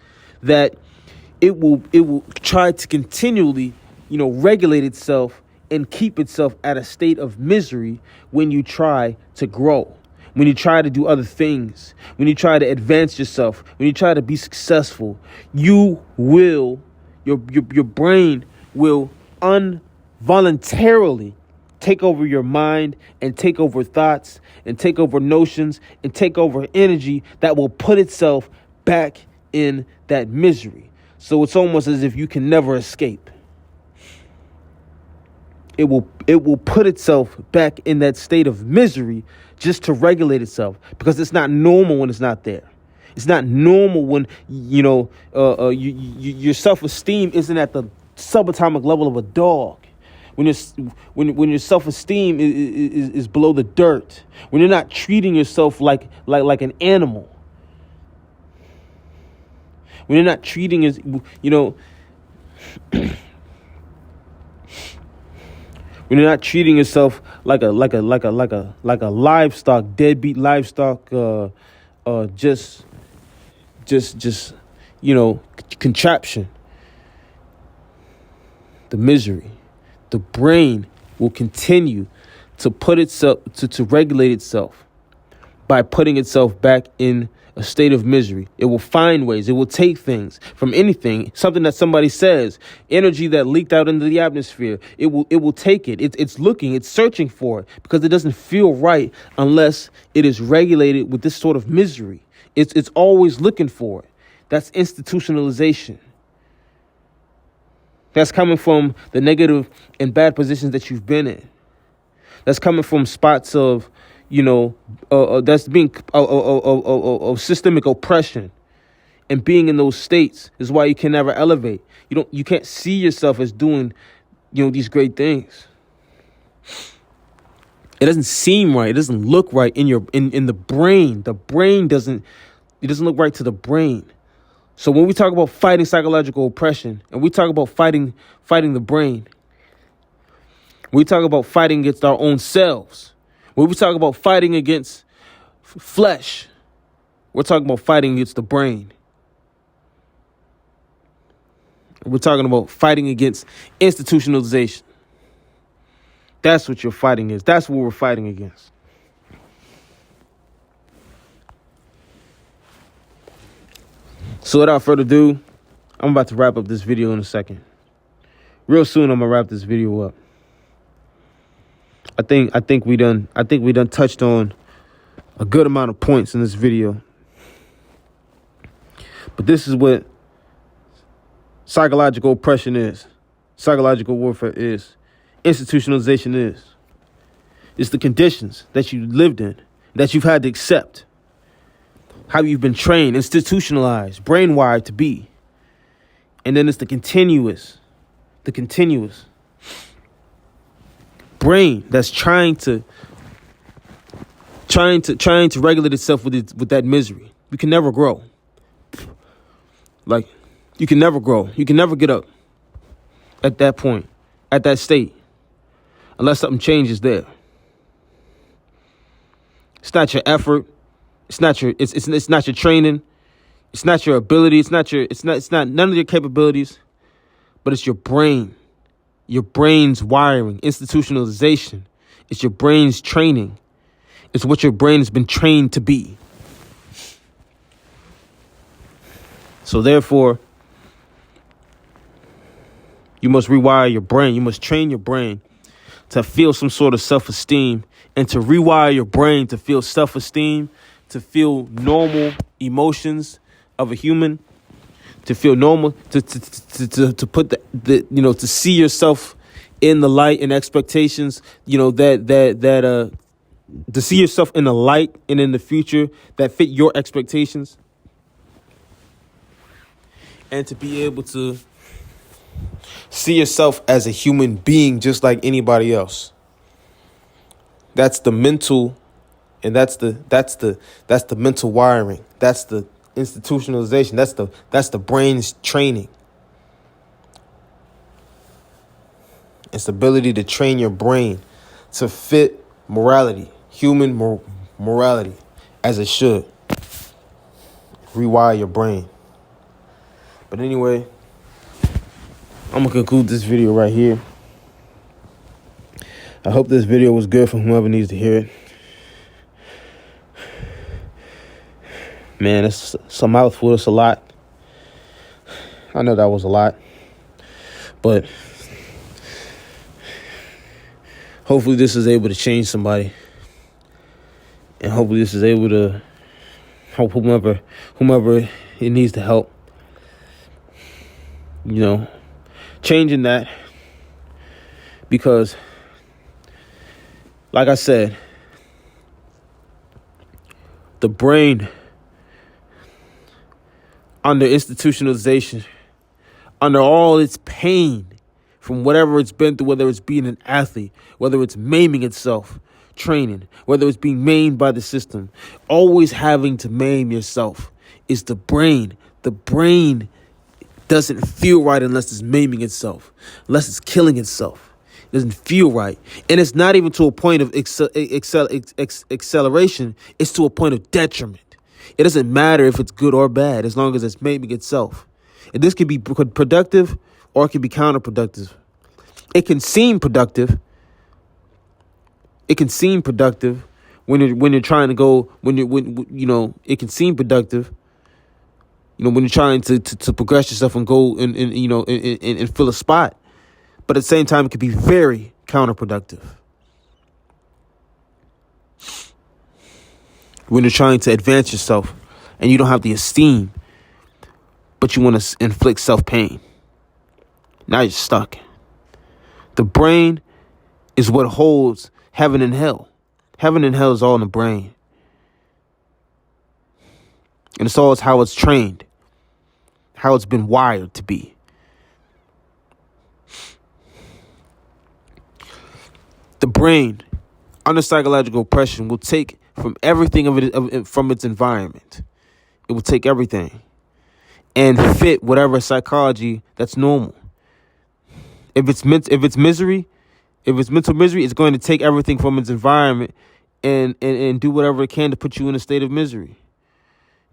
that it will try to continually, regulate itself and keep itself at a state of misery when you try to grow, when you try to do other things, when you try to advance yourself, when you try to be successful. Your brain will involuntarily take over your mind and take over thoughts and take over notions and take over energy that will put itself back in that misery. So it's almost as if you can never escape. It will put itself back in that state of misery just to regulate itself, because it's not normal when it's not there. It's not normal when your self-esteem isn't at the subatomic level of a dog. When your self-esteem is below the dirt. When you're not treating yourself like an animal. When you're not treating when you're not treating yourself like a livestock, deadbeat livestock, contraption. The misery. The brain will continue to put itself to regulate itself by putting itself back in a state of misery. It will find ways. It will take things from anything, something that somebody says, energy that leaked out into the atmosphere. It will take it. It's looking, it's searching for it, because it doesn't feel right unless it is regulated with this sort of misery. It's always looking for it. That's institutionalization. That's coming from the negative and bad positions that you've been in. That's coming from spots of, that's being of systemic oppression, and being in those states is why you can never elevate. You can't see yourself as doing, these great things. It doesn't seem right. It doesn't look right in the brain. The brain doesn't look right to the brain. So when we talk about fighting psychological oppression, and we talk about fighting the brain, we talk about fighting against our own selves. When we talk about fighting against flesh, we're talking about fighting against the brain. We're talking about fighting against institutionalization. That's what your fighting is. That's what we're fighting against. So without further ado, I'm about to wrap up this video in a second. Real soon, I'm gonna wrap this video up. I think we done touched on a good amount of points in this video. But this is what psychological oppression is. Psychological warfare is. Institutionalization is. It's the conditions that you lived in, that you've had to accept. How you've been trained, institutionalized, brainwired to be. And then it's the continuous brain that's trying to regulate itself with that misery. You can never grow. Like, you can never grow. You can never get up at that point, at that state, unless something changes there. It's not your effort. It's not your training. It's not your ability. It's not none of your capabilities, but it's your brain. Your brain's wiring, institutionalization. It's your brain's training. It's what your brain has been trained to be. So therefore, you must rewire your brain. You must train your brain to feel some sort of self-esteem, and to rewire your brain to feel self-esteem, to feel normal emotions of a human, to feel normal, to put to see yourself in the light and expectations, to see yourself in the light and in the future that fit your expectations. and to be able to see yourself as a human being just like anybody else. That's the mental, and that's the mental wiring. That's the institutionalization. That's the brain's training. It's the ability to train your brain to fit morality, human morality, as it should. Rewire your brain. But anyway, I'm going to conclude this video right here. I hope this video was good for whoever needs to hear it. Man, it's a mouthful. It's a lot. I know that was a lot. But hopefully this is able to change somebody. And hopefully this is able to help whomever it needs to help. You know, changing that. Because, like I said, the brain, under institutionalization, under all its pain from whatever it's been through, whether it's being an athlete, whether it's maiming itself, training, whether it's being maimed by the system, always having to maim yourself is the brain. The brain doesn't feel right unless it's maiming itself, unless it's killing itself. It doesn't feel right. And it's not even to a point of acceleration. It's to a point of detriment. It doesn't matter if it's good or bad as long as it's maiming itself. And this can be productive or it can be counterproductive. It can seem productive. It can seem productive when you're trying to go, it can seem productive, when you're trying to progress yourself and go and fill a spot. But at the same time, it can be very counterproductive when you're trying to advance yourself and you don't have the esteem, but you want to inflict self-pain. Now you're stuck. The brain is what holds heaven and hell. Heaven and hell is all in the brain. And it's all how it's trained, how it's been wired to be. The brain, under psychological oppression, will take from everything from its environment. It will take everything and fit whatever psychology that's normal. If it's mental misery, it's going to take everything from its environment and do whatever it can to put you in a state of misery.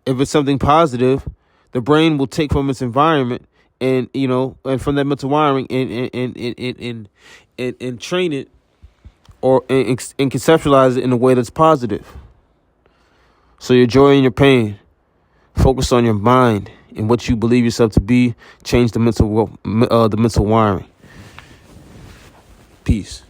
If it's something positive, the brain will take from its environment and from that mental wiring and train it or and conceptualize it in a way that's positive. So your joy and your pain, focus on your mind and what you believe yourself to be. Change the mental wiring. Peace.